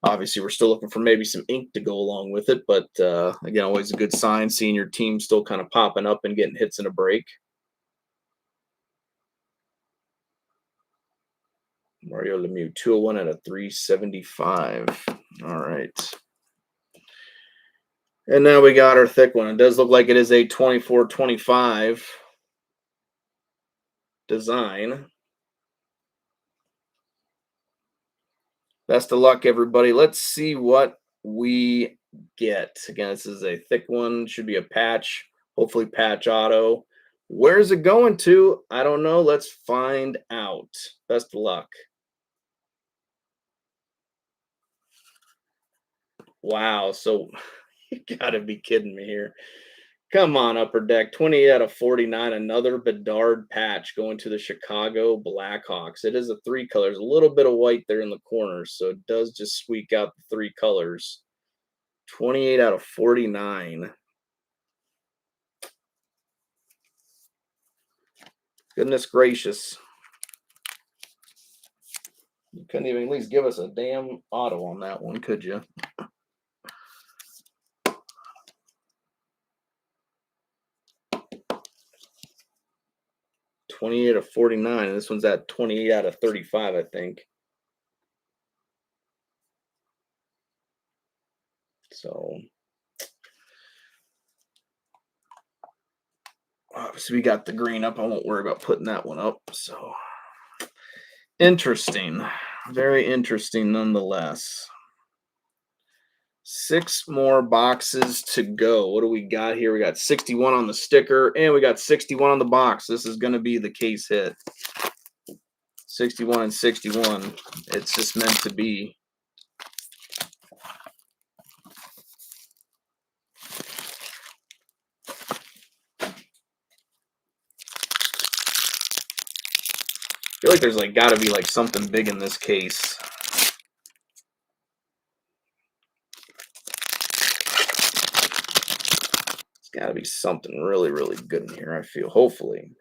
Obviously, we're still looking for maybe some ink to go along with it, but again, always a good sign seeing your team still kind of popping up and getting hits in a break. Mario Lemieux, 201 out of 375. All right. And now we got our thick one. It does look like it is a 24-25 design. Best of luck, everybody. Let's see what we get. Again, this is a thick one. Should be a patch. Hopefully patch auto. Where's it going to? I don't know. Let's find out. Best of luck. Wow. So you got to be kidding me here. Come on, Upper Deck. 28 out of 49. Another Bedard patch going to the Chicago Blackhawks. It is a 3 colors. A little bit of white there in the corners, so it does just squeak out the 3 colors. 28 out of 49. Goodness gracious. You couldn't even at least give us a damn auto on that one, could you? $28 of 49. And this one's at 28 out of 35, I think. So obviously we got the green up. I won't worry about putting that one up. So interesting. Very interesting nonetheless. 6 more boxes to go. What do we got here? We got 61 on the sticker, and we got 61 on the box. This is going to be the case hit. 61 and 61. It's just meant to be. I feel like there's got to be something big in this case. It's got to be something really, really good in here, I feel. Hopefully.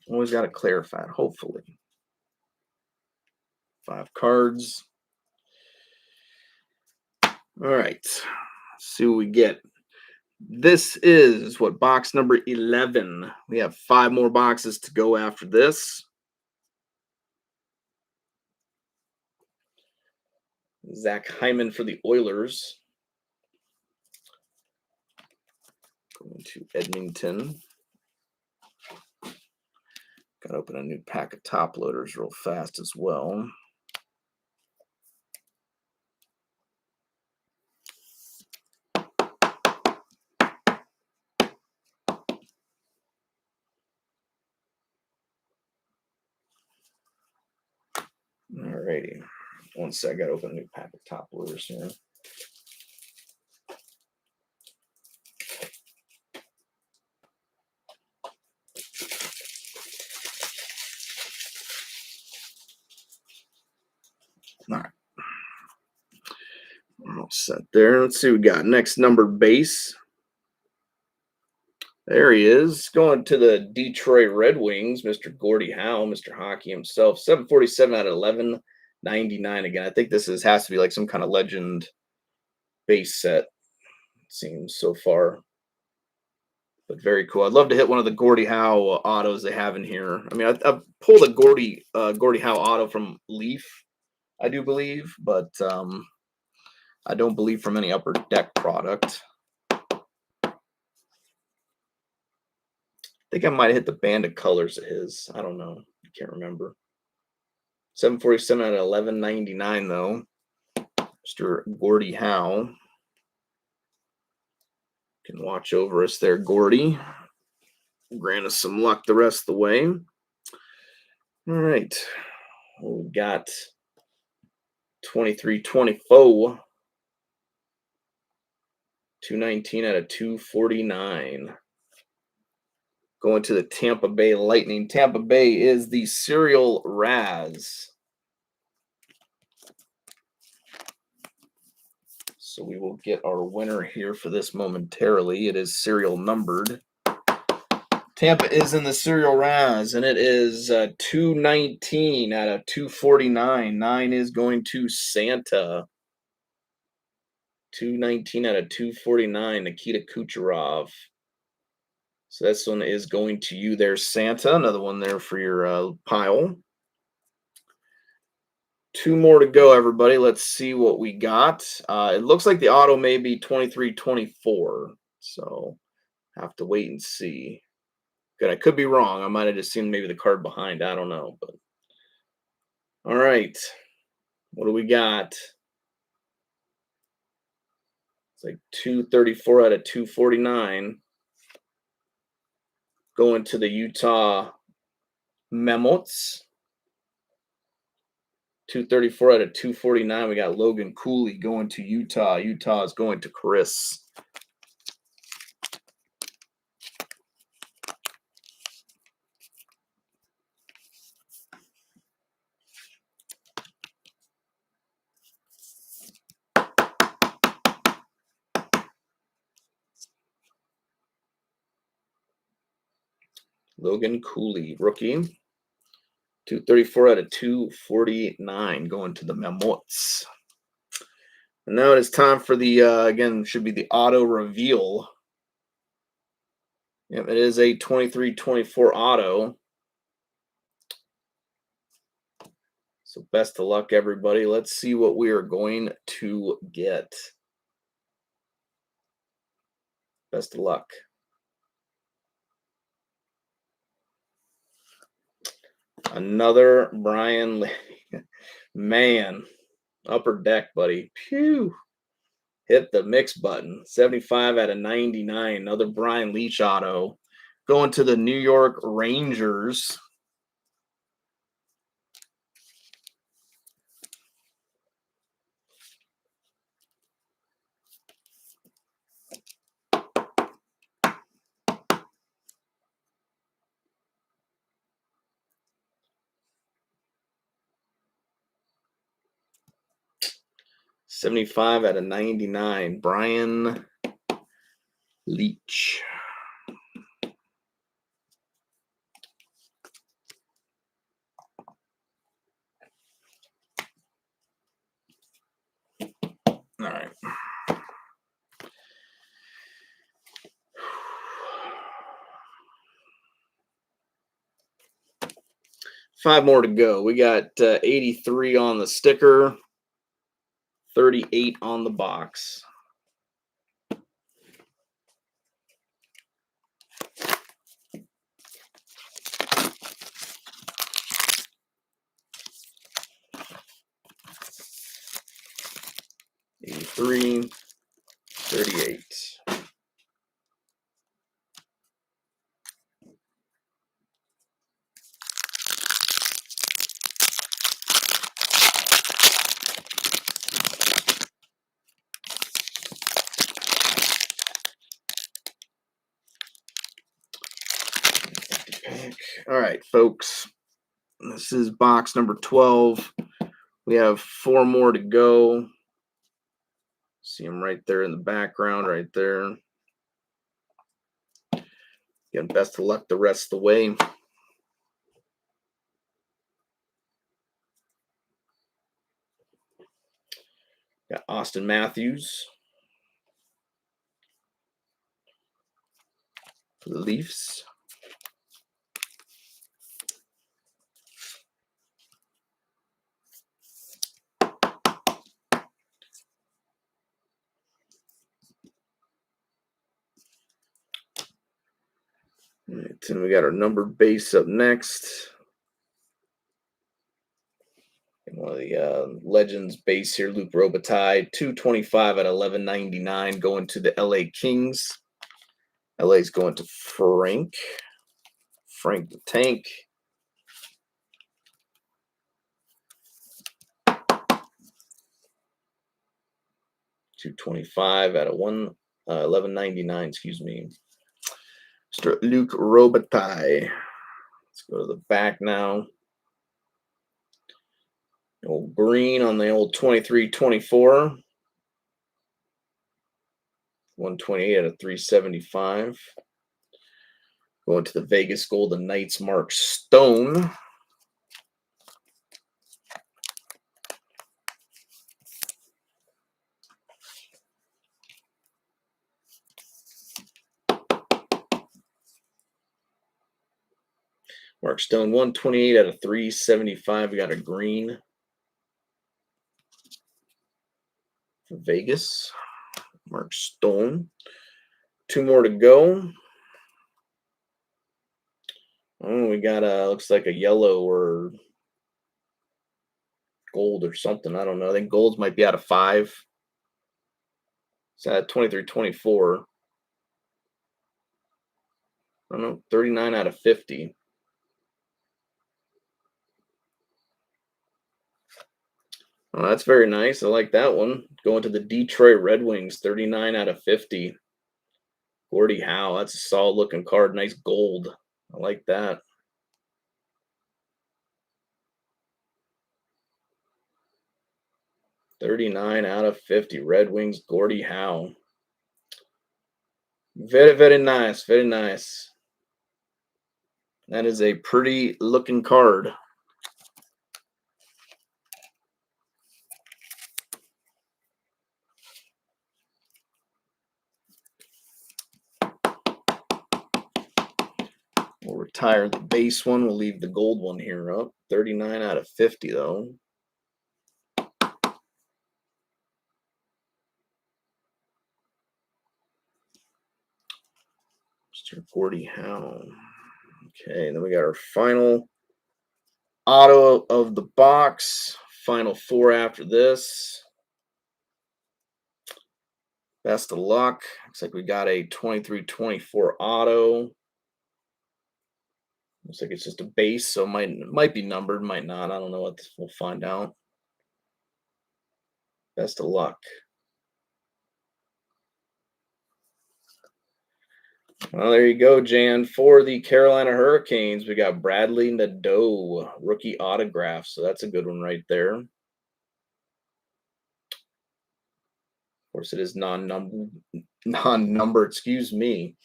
Always got to clarify it. Hopefully. 5 cards. All right. Let's see what we get. This is what, box number 11. We have 5 more boxes to go after this. Zach Hyman for the Oilers. Going to Edmonton. Got to open a new pack of top loaders real fast as well. Alrighty. One sec, I got to open a new pack of top loaders here. All right. We're all set there. Let's see what we got. Next numbered base. There he is. Going to the Detroit Red Wings, Mr. Gordie Howe, Mr. Hockey himself. 747 out of 11.99 again. I think this has to be like some kind of legend base set, it seems so far. But very cool. I'd love to hit one of the Gordie Howe autos they have in here. I mean, I've pulled a Gordie Howe auto from Leaf, I do believe, but I don't believe from any Upper Deck product. I think I might have hit the band of colors of his. I don't know. I can't remember. 747 out of 11.99 though. Mr. Gordie Howe. Can watch over us there, Gordie. Grant us some luck the rest of the way. All right. We got 23-24. 219 out of 249. Going to the Tampa Bay Lightning. Tampa Bay is the Serial Raz. So we will get our winner here for this momentarily. It is serial numbered. Tampa is in the Serial Raz, and it is 219 out of 249. 9 is going to Santa. 219 out of 249, Nikita Kucherov. So this one is going to you there, Santa. Another one there for your pile. 2 more to go, everybody. Let's see what we got. It looks like the auto may be 23-24, so have to wait and see. Good, I could be wrong. I might have just seen maybe the card behind. I don't know, but all right. What do we got? It's like 234 out of 249. Going to the Utah Mammoths. 234 out of 249. We got Logan Cooley going to Utah. Utah is going to Chris. Logan Cooley, rookie. 234 out of 249 going to the Mammoths. And now it is time for the, again, should be the auto reveal. Yep, it is a 23-24 auto. So best of luck, everybody. Let's see what we are going to get. Best of luck. Another Brian Lee. Man, Upper Deck, buddy. Phew. Hit the mix button. 75 out of 99. Another Brian Leach auto. Going to the New York Rangers. $75 out of 99. Brian Leach. All right. 5 more to go. We got 83 on the sticker, 38 on the box. $83, $38. All right, folks. This is box number 12. We have 4 more to go. See them right there in the background, right there. Again, best of luck the rest of the way. Got Austin Matthews for the Leafs. All right, and we got our numbered base up next. And one of the Legends base here, Luke Robitaille, 225 at 11.99, going to the LA Kings. LA's going to Frank the Tank. $225 at a 11.99, excuse me. Mr. Luke Robitaille. Let's go to the back now. Old green on the old 23-24. 128 out of 375. Going to the Vegas Golden Knights, Mark Stone. Mark Stone, 128 out of 375. We got a green for Vegas. Mark Stone. 2 more to go. Oh, we got looks like a yellow or gold or something. I don't know. I think golds might be out of 5. It's at 23-24. I don't know. 39 out of 50. Oh, that's very nice. I like that one. Going to the Detroit Red Wings, 39 out of 50. Gordie Howe. That's a solid looking card. Nice gold. I like that. $39 out of 50. Red Wings, Gordie Howe. Very, very nice. Very nice. That is a pretty looking card. We'll retire the base one. We'll leave the gold one here up. 39 out of 50, though. Mr. Gordie Howe. Okay, then we got our final auto of the box. Final 4 after this. Best of luck. Looks like we got a 23-24 auto. Looks like it's just a base, so might be numbered, might not. I don't know what we'll find out. Best of luck. Well, there you go, Jan. For the Carolina Hurricanes, we got Bradley Nadeau, rookie autograph. So that's a good one right there. Of course, it is non-numbered, excuse me.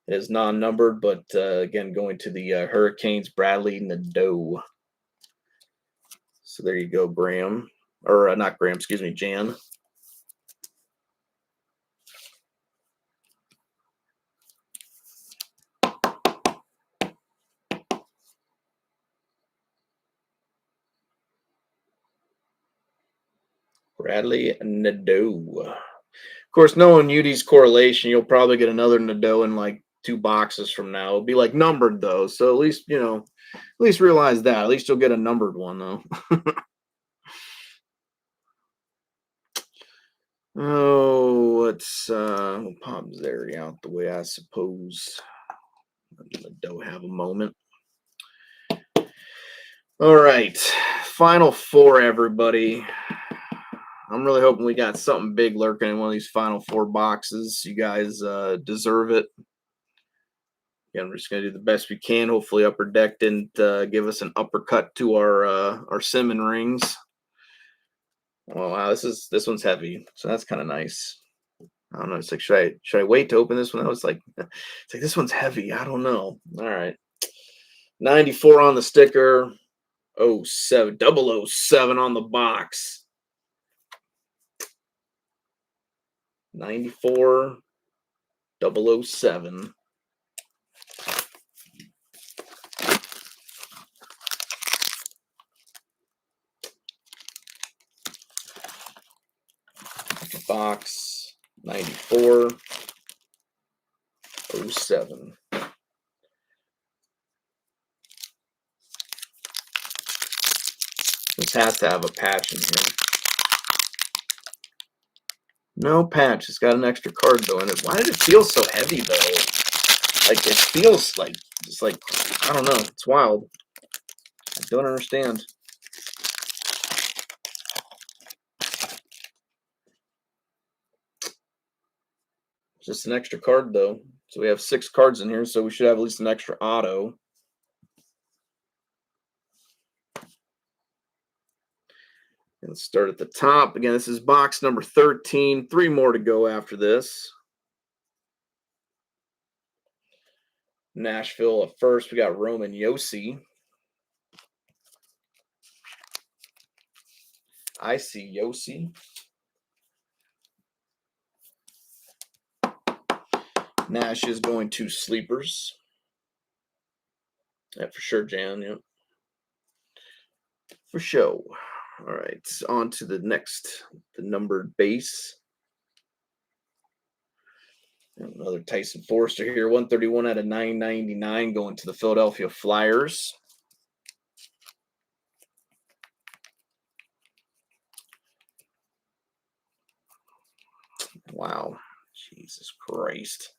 It is non-numbered, but again, going to the Hurricanes, Bradley Nadeau. So there you go, Graham. Or not Graham, excuse me, Jan. Bradley Nadeau. Of course, knowing UD's correlation, you'll probably get another Nadeau in like 2 boxes from now. It'll be like numbered though, so at least at least realize that. At least you'll get a numbered one though. Oh, let's we'll pop Zary out the way, I suppose. Let Nadeau have a moment. All right, final four, everybody. I'm really hoping we got something big lurking in one of these final 4 boxes. You guys deserve it. Again, we're just gonna do the best we can. Hopefully, Upper Deck didn't give us an uppercut to our Simmon rings. Oh wow, this one's heavy, so that's kind of nice. I don't know. It's like should I wait to open this one? I was like, it's like this one's heavy. I don't know. All right, 94 on the sticker. 07 007 on the box. 94 007. Box 94 07. This has to have a patch in here. No patch. It's got an extra card though in it. Why did it feel so heavy though? Like it feels like it's like I don't know. It's wild. I don't understand. Just an extra card though. So we have 6 cards in here, so we should have at least an extra auto. Let's start at the top. Again, this is box number 13. 3 more to go after this. Nashville at first. We got Roman Yossi. I see Yossi. Nash is going to sleepers. Yeah, for sure, Jan. Yep. For sure. All right, on to the next, the numbered base. Another Tyson Forster here, 131 out of 999 going to the Philadelphia Flyers. Wow. Jesus Christ.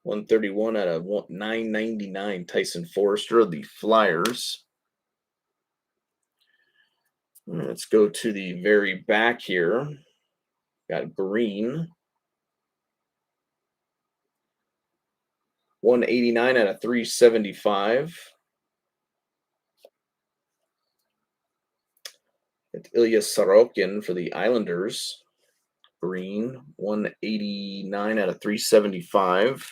$131 out of $999 Tyson Forster of the Flyers. Let's go to the very back here. Got green. 189 out of 375. It's Ilya Sorokin for the Islanders. Green. 189 out of 375.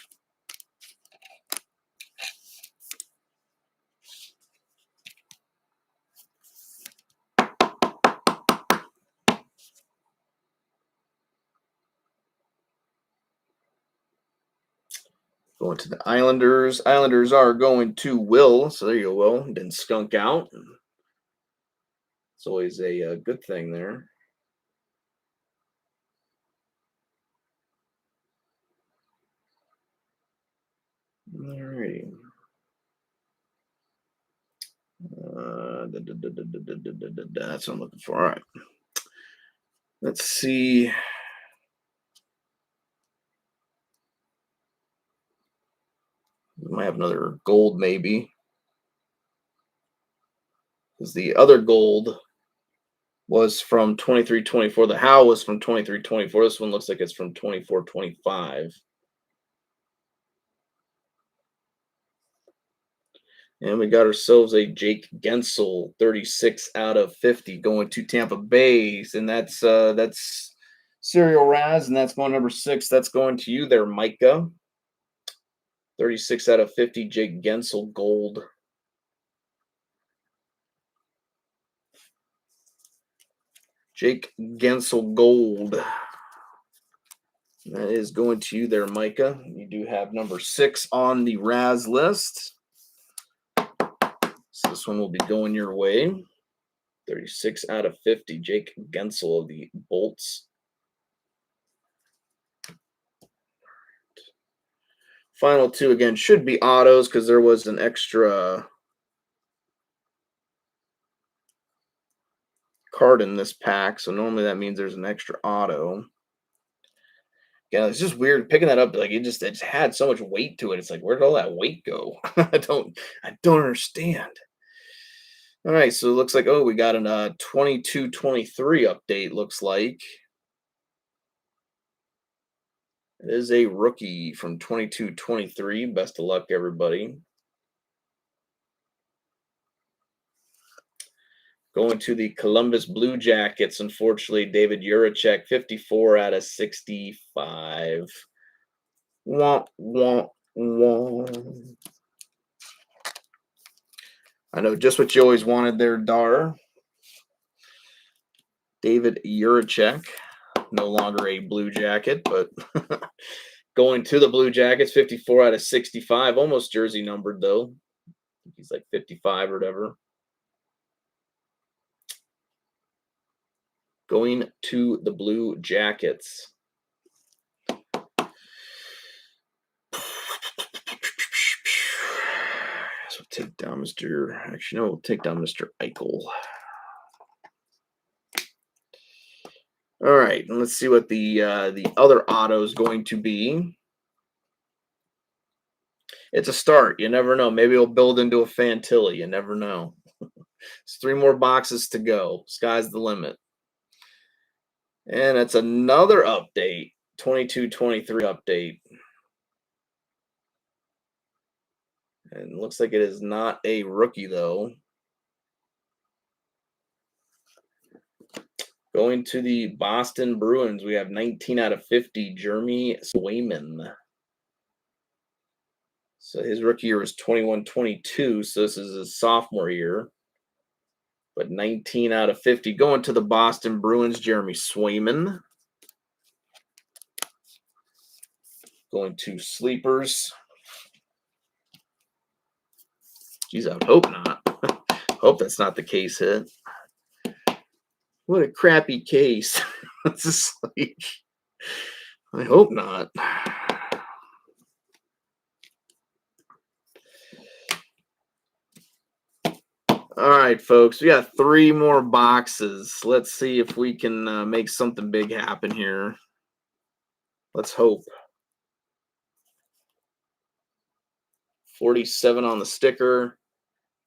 Going to the Islanders. Islanders are going to Will. So there you go, Will. Didn't skunk out. It's always a good thing there. Alrighty. That's what I'm looking for. All right. Let's see. We might have another gold, maybe. Because the other gold was from 23-24. The Howe was from 23-24. This one looks like it's from 24-25. And we got ourselves a Jake Gensel, 36 out of 50, going to Tampa Bay. And that's Serial Raz, and that's going number 6. That's going to you there, Micah. 36 out of 50, Jake Gensel gold. Jake Gensel gold. That is going to you there, Micah. You do have number 6 on the Raz list. So this one will be going your way. 36 out of 50. Jake Gensel of the Bolts. Final 2, again, should be autos because there was an extra card in this pack. So normally that means there's an extra auto. Yeah, it's just weird picking that up. Like it just had so much weight to it. It's like, where did all that weight go? I don't understand. All right, so it looks like, oh, we got an 22-23 update. Looks like it is a rookie from 22-23. Best of luck, everybody. Going to the Columbus Blue Jackets, unfortunately, David Juracek, 54 out of 65. Wah, wah, wah. I know just what you always wanted there, Dar. David Juracek, no longer a Blue Jacket, but going to the Blue Jackets, 54 out of 65, almost jersey numbered, though. He's like 55 or whatever. Going to the Blue Jackets. So we'll take down Mr. Actually, no, we'll take down Mr. Eichel. All right, and let's see what the other auto is going to be. It's a start. You never know. Maybe it'll build into a Fantilli. You never know. It's 3 more boxes to go. Sky's the limit. And it's another update. 22-23 update. And it looks like it is not a rookie, though. Going to the Boston Bruins, we have 19 out of 50, Jeremy Swayman. So his rookie year was 21-22, so this is his sophomore year. But 19 out of 50. Going to the Boston Bruins, Jeremy Swayman. Going to Sleepers. Geez, I would hope not. Hope that's not the case hit. What a crappy case. It's just like, I hope not. All right, folks, we got 3 more boxes. Let's see if we can make something big happen here. Let's hope. 47 on the sticker,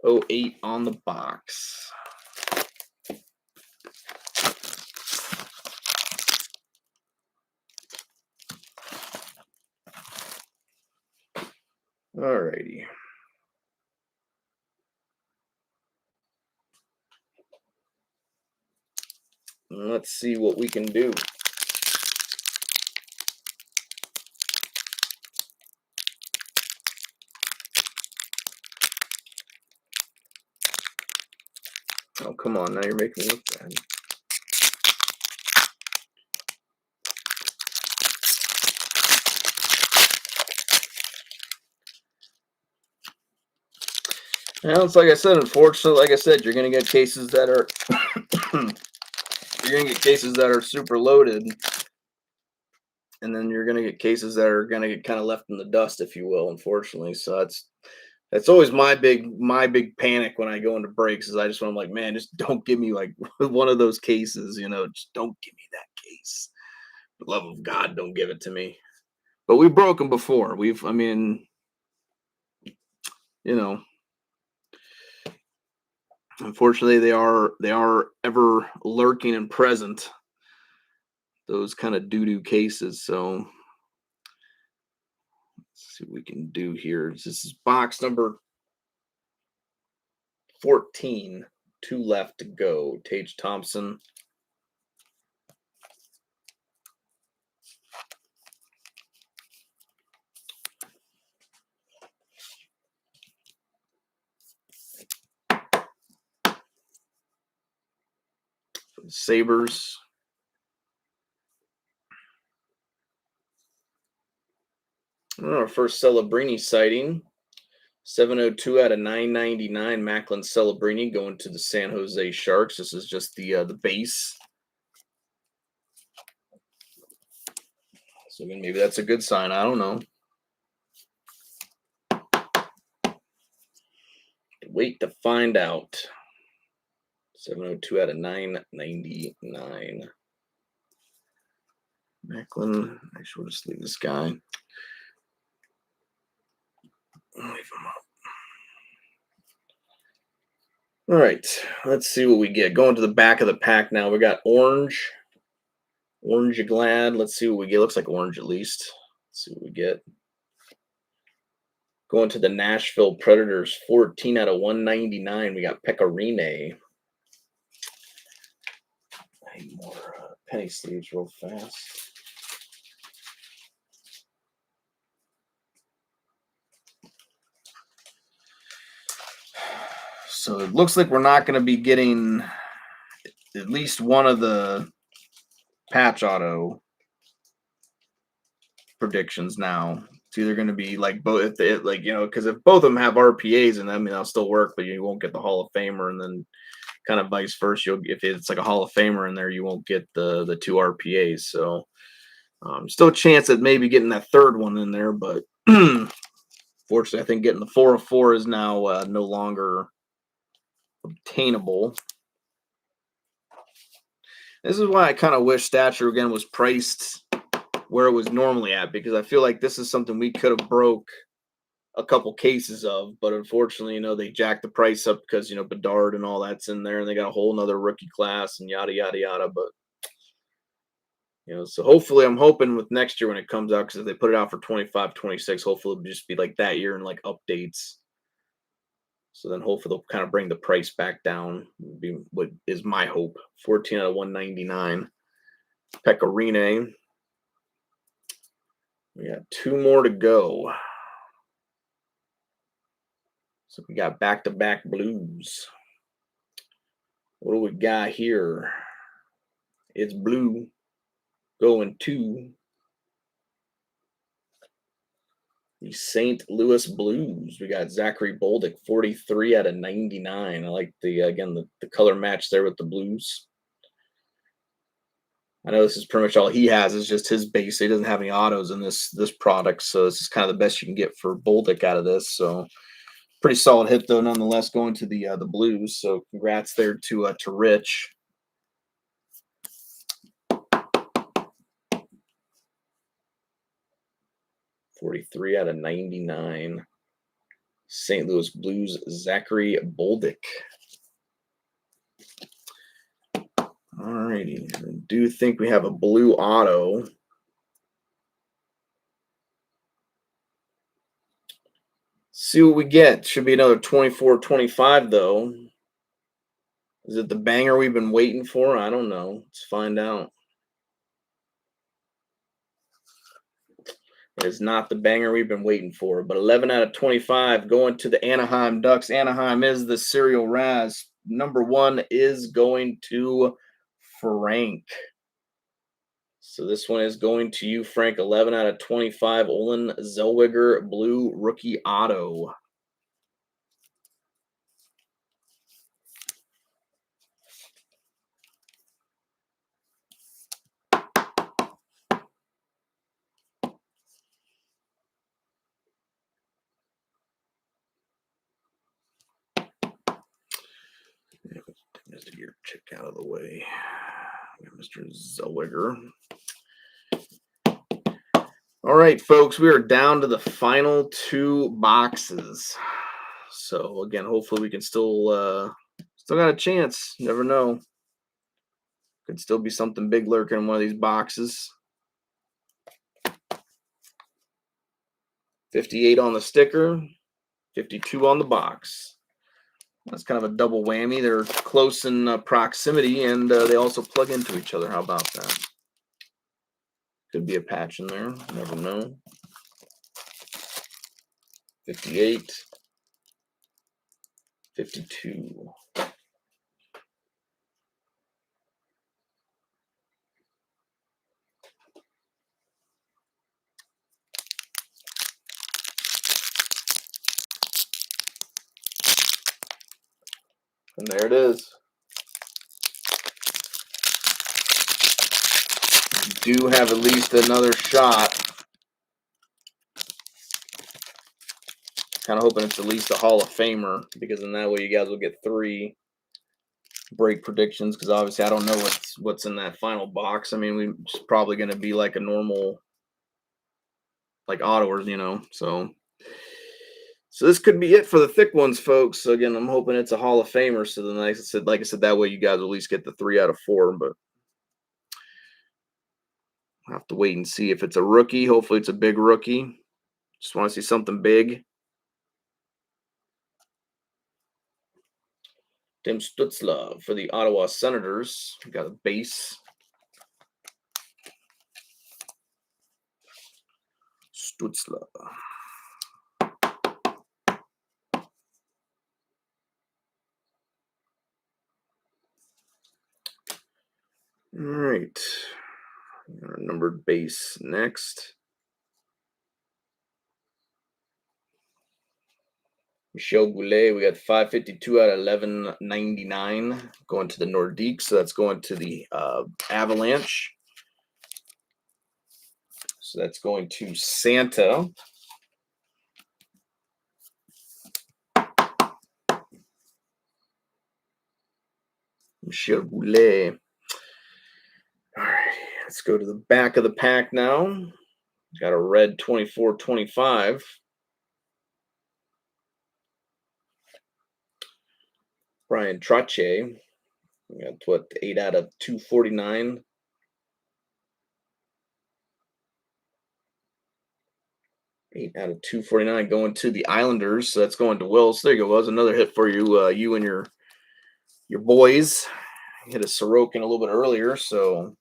08 on the box. All righty. Let's see what we can do. Oh, come on. Now you're making me look bad. Well, it's like I said, unfortunately, like I said, you're going to get cases that are you're going to get cases that are super loaded. And then you're going to get cases that are going to get kind of left in the dust, if you will, unfortunately. So that's always my big panic when I go into breaks is I just want to like, man, just don't give me like one of those cases, just don't give me that case. For the love of God, don't give it to me. But we've broken before. Unfortunately they are ever lurking and present. Those kind of doo-doo cases. So let's see what we can do here. This is box number 14. 2 left to go. Tage Thompson. Sabres. Our first Celebrini sighting. 702 out of 999. Macklin Celebrini going to the San Jose Sharks. This is just the base. So maybe that's a good sign. I don't know. Wait to find out. 702 out of 999. Macklin. Actually, we'll just leave this guy. Leave him up. All right. Let's see what we get. Going to the back of the pack now. We got orange. Orange glad. Let's see what we get. Looks like orange at least. Let's see what we get. Going to the Nashville Predators, 14 out of 199. We got Pecorine. I need more penny sleeves real fast. So it looks like we're not going to be getting at least one of the patch auto predictions now. It's either going to be like both, because if both of them have RPAs in them, they'll still work, but you won't get the Hall of Famer, and then kind of vice versa. If it's like a Hall of Famer in there, you won't get the two RPAs. So still a chance at maybe getting that third one in there, but fortunately, I think getting the 4 of 4 is now no longer obtainable. This is why I kind of wish Stature again was priced where it was normally at, because I feel like this is something we could have broke a couple cases of, but unfortunately, they jacked the price up because, Bedard and all that's in there, and they got a whole nother rookie class and yada, yada, yada. But, so hopefully I'm hoping with next year when it comes out, because if they put it out for 25, 26, hopefully it'll just be like that year and like updates. So then hopefully they'll kind of bring the price back down, would be what is my hope. 14 out of 199. Pecorine. We got 2 more to go. So we got back-to-back blues. What do we got here? It's blue going to the St. Louis Blues. We got Zachary Bolduc, 43 out of 99. I like the color match there with the Blues. I know this is pretty much all he has is just his base. He doesn't have any autos in this product, so this is kind of the best you can get for Bolduc out of this. So pretty solid hit though, nonetheless, going to the Blues. So congrats there to Rich. $43 out of 99. St. Louis Blues, Zachary Bolduc. All righty. I do think we have a blue auto. See what we get. Should be another 24-25, though. Is it the banger we've been waiting for? I don't know. Let's find out. It is not the banger we've been waiting for, but 11 out of 25 going to the Anaheim Ducks. Anaheim is the serial Raz. Number 1 is going to Frank. So this one is going to you, Frank. 11 out of 25. Olen Zellweger, blue rookie auto. Mr. Gear check out of the way. Mr. Zellweger. All right, folks, we are down to the final 2 boxes. So again, hopefully we can still got a chance. Never know. Could still be something big lurking in one of these boxes. 58 on the sticker, 52 on the box. That's kind of a double whammy. They're close in proximity, and they also plug into each other. How about that? Could be a patch in there. Never know. 58. 52. And there it is. You do have at least another shot. Kind of hoping it's at least a Hall of Famer, because in that way you guys will get 3 break predictions, because obviously I don't know what's in that final box. I mean, it's probably going to be like a normal, like autoers, you know. So this could be it for the thick ones, folks. So again, I'm hoping it's a Hall of Famer. So then, like I said, that way you guys will at least get the 3 out of 4. But I'll have to wait and see if it's a rookie. Hopefully, it's a big rookie. Just want to see something big. Tim Stutzla for the Ottawa Senators. We got a base. Stutzla. All right. Our numbered base next. Michel Goulet, we got 552 out of 1199 going to the Nordiques. So that's going to the Avalanche. So that's going to Santa. Michel Goulet. All right, let's go to the back of the pack now. Got a red 24-25. Brian Trottier. We got 8 out of 249. Eight out of 249 going to the Islanders. So that's going to Will. So there you go. Well, another hit for you, you and your boys. Hit a Sorokin a little bit earlier, so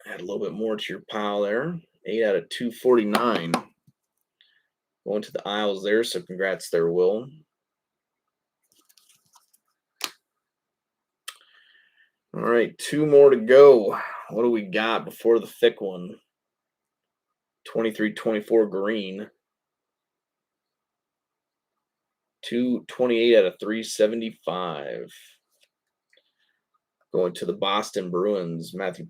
add a little bit more to your pile there. 8 out of 249 going to the Isles there. So congrats there, Will. All right, 2 more to go. What do we got before the thick one? 23-24 green. 228 out of 375. Going to the Boston Bruins, Matthew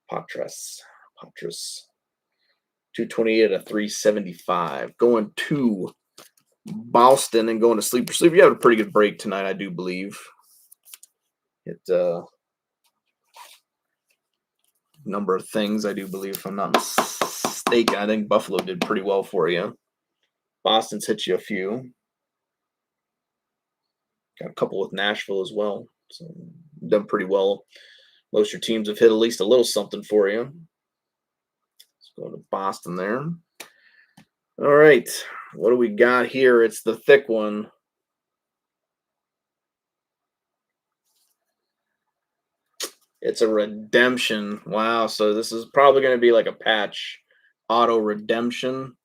Patras. 228 out of 375. Going to Boston and going to Sleeper Sleep. You had a pretty good break tonight, I do believe. It number of things, I do believe, if I'm not mistaken. I think Buffalo did pretty well for you. Boston's hit you a few. Got a couple with Nashville as well. So done pretty well. Most of your teams have hit at least a little something for you. Let's go to Boston there. All right. What do we got here? It's the thick one. It's a redemption. Wow. So this is probably going to be like a patch auto redemption.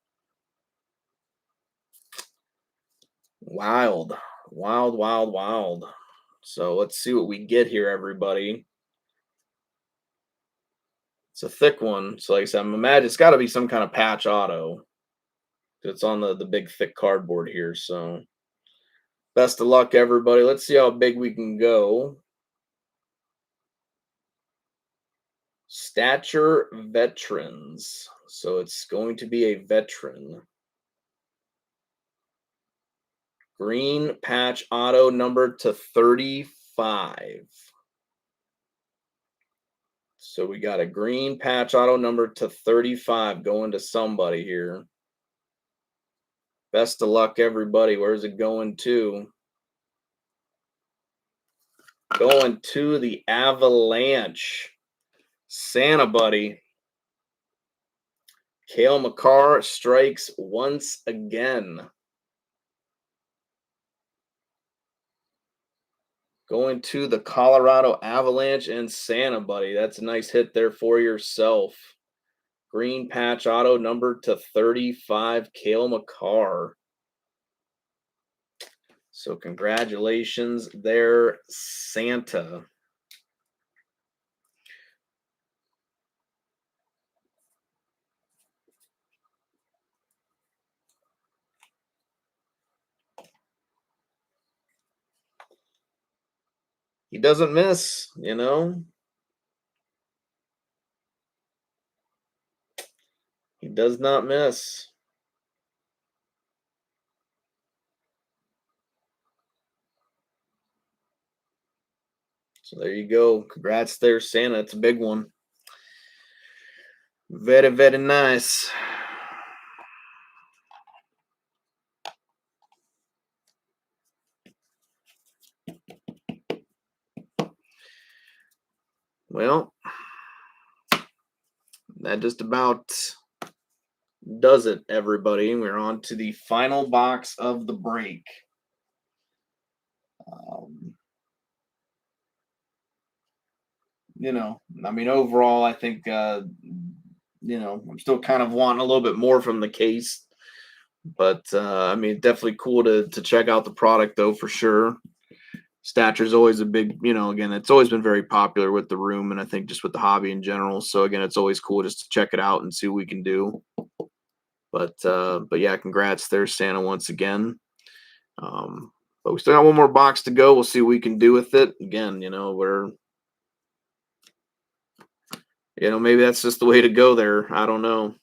Wild. So let's see what we get here, everybody. It's a thick one. So like I said, I'm imagining it's got to be some kind of patch auto. It's on the big thick cardboard here. So best of luck, everybody. Let's see how big we can go. Stature veterans. So it's going to be a veteran. Green patch auto numbered to 35. So we got a green patch auto numbered to 35 going to somebody here. Best of luck, everybody. Where's it going to? Going to the Avalanche. Santa buddy. Cale Makar strikes once again. Going to the Colorado Avalanche and Santa buddy. That's a nice hit there for yourself. Green patch auto numbered to 35, Cale Makar. So congratulations there, Santa. He doesn't miss, you know. He does not miss. So there you go. Congrats there, Santa. It's a big one. Very, very nice. Well, that just about does it, everybody. We're on to the final box of the break. Um, I mean, overall, I think, I'm still kind of wanting a little bit more from the case, but I mean, definitely cool to check out the product though, for sure. Stature's always a big, again, it's always been very popular with the room, and I think just with the hobby in general. So again, it's always cool just to check it out and see what we can do. But yeah, congrats there, Santa, once again. Um, but we still got one more box to go. We'll see what we can do with it. Again, maybe that's just the way to go there. I don't know.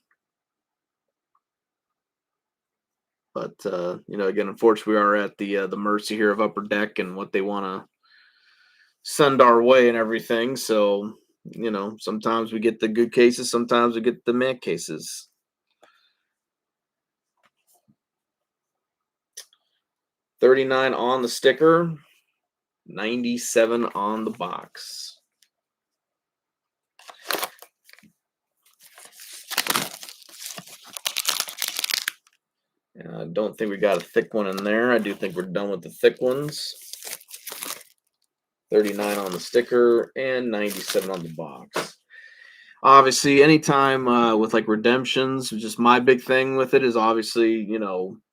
But again, unfortunately, we are at the mercy here of Upper Deck and what they want to send our way and everything. So, sometimes we get the good cases, sometimes we get the meh cases. $39 on the sticker, $97 on the box. I don't think we got a thick one in there. I do think we're done with the thick ones. 39 on the sticker and 97 on the box. Obviously, anytime with like redemptions, just my big thing with it is obviously,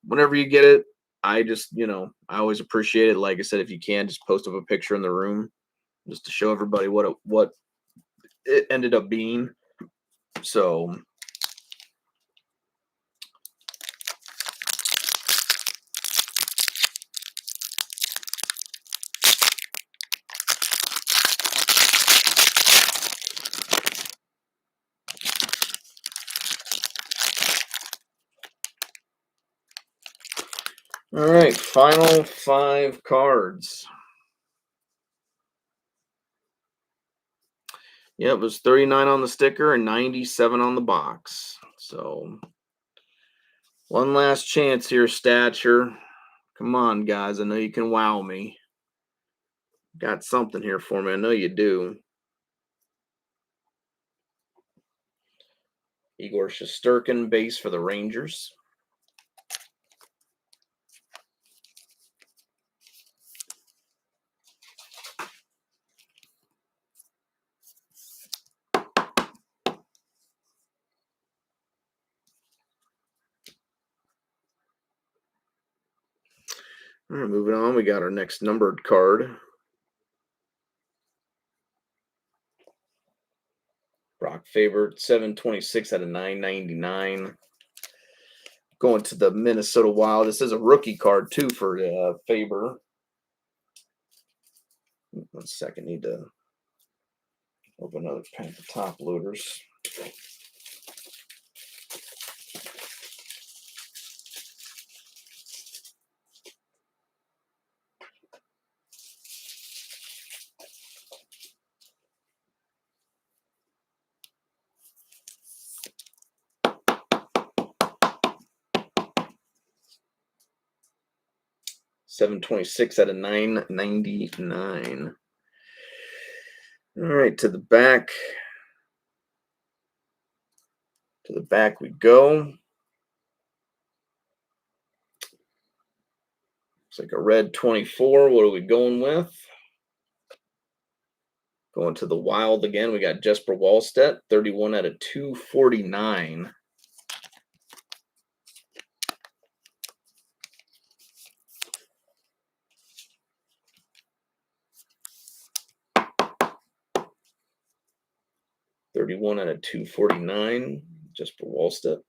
whenever you get it, I just, I always appreciate it. Like I said, if you can, just post up a picture in the room just to show everybody what it ended up being. So all right, final 5 cards. Yeah, it was 39 on the sticker and 97 on the box. So one last chance here, Stature. Come on, guys. I know you can wow me. Got something here for me. I know you do. Igor Shesterkin, base for the Rangers. All right, moving on. We got our next numbered card. Brock Faber, 726 out of 999. Going to the Minnesota Wild. This is a rookie card, too, for Faber. 1 second. Need to open another pack of top loaders. $726 out of 999. All right, to the back. To the back we go. Looks like a red 24. What are we going with? Going to the Wild again. We got Jesper Wallstedt, 31 out of 249. $31 out of 249, Jesper Wallstedt.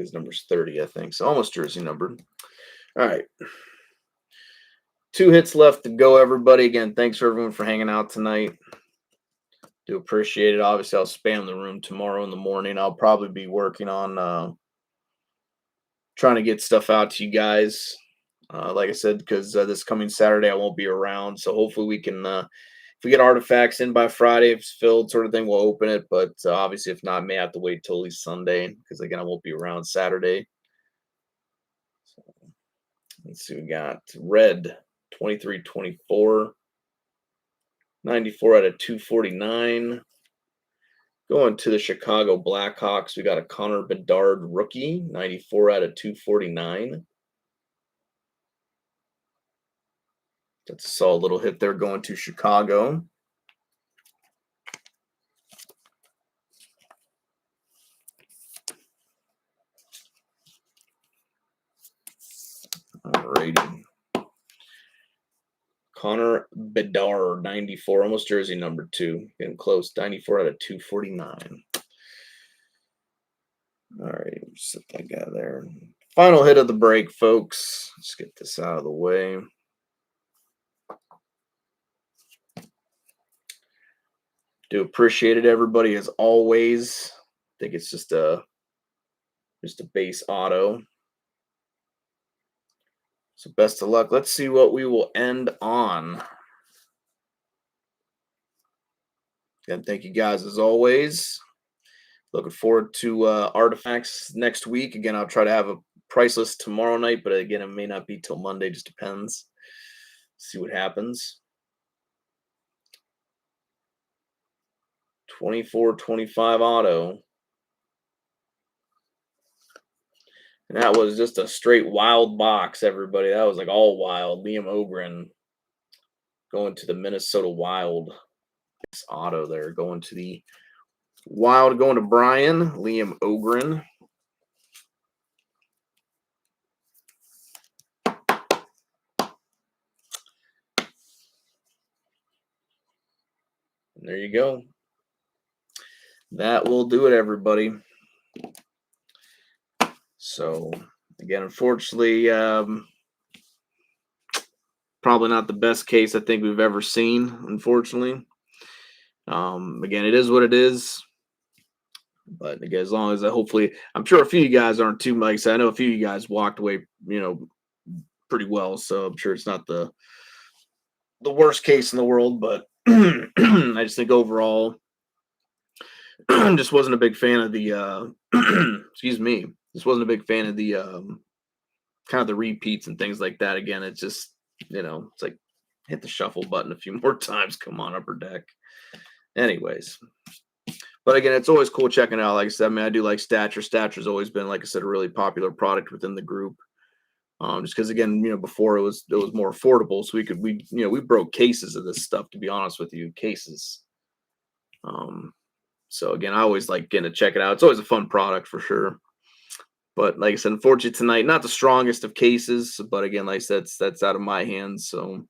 His number's 30, I think. So almost jersey numbered. All right. 2 hits left to go, everybody. Again, thanks for everyone for hanging out tonight. Do appreciate it. Obviously, I'll spam the room tomorrow in the morning. I'll probably be working on trying to get stuff out to you guys. Like I said, because this coming Saturday I won't be around. So hopefully we can, if we get artifacts in by Friday, if it's filled, sort of thing, we'll open it. But obviously, if not, may have to wait till at least Sunday because again I won't be around Saturday. So, let's see, we got red 23-24. 94 out of 249. Going to the Chicago Blackhawks, we got a Connor Bedard rookie, 94 out of 249. That's a solid little hit there going to Chicago. Alrighty. Connor Bedard, 94, almost jersey number 2. Getting close, 94 out of 249. All right, set that guy there. Final hit of the break, folks. Let's get this out of the way. Do appreciate it, everybody, as always. I think it's just a base auto. So best of luck. Let's see what we will end on. Again, thank you guys as always. Looking forward to artifacts next week. Again, I'll try to have a price list tomorrow night, but again, it may not be till Monday. Just depends. See what happens. 24-25 auto. And that was just a straight wild box, everybody. That was like all wild. Liam Ogren going to the Minnesota Wild. This auto there going to the Wild, going to Brian. Liam Ogren. And there you go. That will do it, everybody. So, again, unfortunately, probably not the best case I think we've ever seen, unfortunately. Again, it is what it is. But again, as long as hopefully, I'm sure a few of you guys aren't too, like I said, I know a few of you guys walked away, pretty well. So I'm sure it's not the worst case in the world, but I just think overall, just wasn't a big fan of the, excuse me, just wasn't a big fan of the, kind of the repeats and things like that. Again, it's just, it's like hit the shuffle button a few more times. Come on, Upper Deck. Anyways, but again, it's always cool checking out. Like I said, I mean, I do like Stature. Stature's always been, like I said, a really popular product within the group. Just because, again, before it was more affordable, so we broke cases of this stuff. To be honest with you, cases. So again, I always like getting to check it out. It's always a fun product for sure. But like I said, unfortunately tonight, not the strongest of cases. But again, like I said, that's out of my hands. So,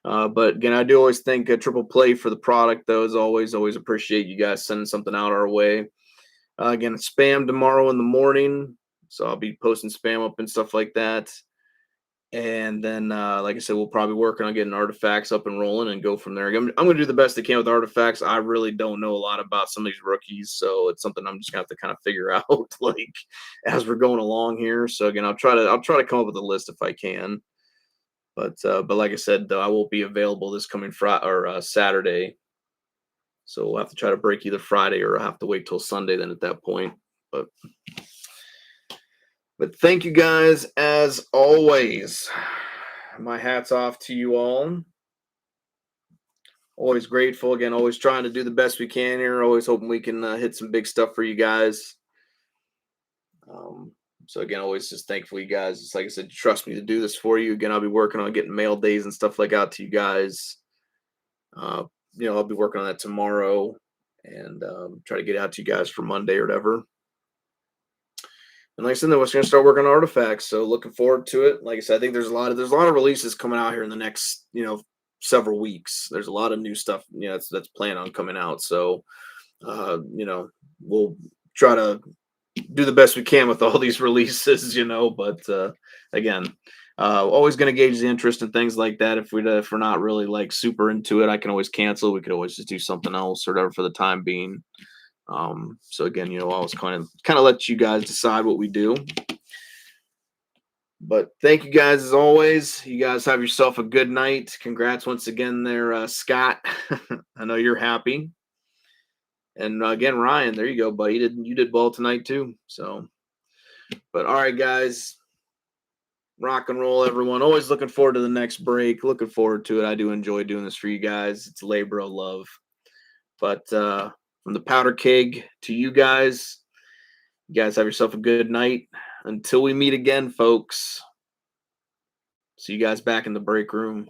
but again, I do always think a triple play for the product, though. As always appreciate you guys sending something out our way. Again, spam tomorrow in the morning. So I'll be posting spam up and stuff like that. And then, like I said, we'll probably work on getting artifacts up and rolling and go from there. I'm going to do the best I can with artifacts. I really don't know a lot about some of these rookies, so it's something I'm just going to have to kind of figure out, like, as we're going along here. So again, I'll try to come up with a list if I can. But like I said, though, I will be available this coming Friday or Saturday. So we'll have to try to break either Friday or I'll have to wait till Sunday then at that point. But thank you guys as always. My hat's off to you all. Always grateful. Again, always trying to do the best we can here. Always hoping we can hit some big stuff for you guys. So again, always just thankful you guys. Just like I said, trust me to do this for you. Again, I'll be working on getting mail days and stuff like out to you guys. I'll be working on that tomorrow and try to get out to you guys for Monday or whatever. And like I said, then we're going to start working on artifacts. So looking forward to it. Like I said, I think there's a lot of releases coming out here in the next, several weeks. There's a lot of new stuff, that's planned on coming out. So, we'll try to do the best we can with all these releases, but again, always going to gauge the interest and things like that. If we're not really like super into it, I can always cancel. We could always just do something else or whatever for the time being. So again, I always kind of let you guys decide what we do. But thank you guys as always. You guys have yourself a good night. Congrats once again there, Scott. I know you're happy. And again, Ryan, there you go, buddy. You did well tonight too. So, but all right, guys, rock and roll, everyone. Always looking forward to the next break. Looking forward to it. I do enjoy doing this for you guys. It's a labor of love. But from the powder keg to you guys have yourself a good night. Until we meet again, folks. See you guys back in the break room.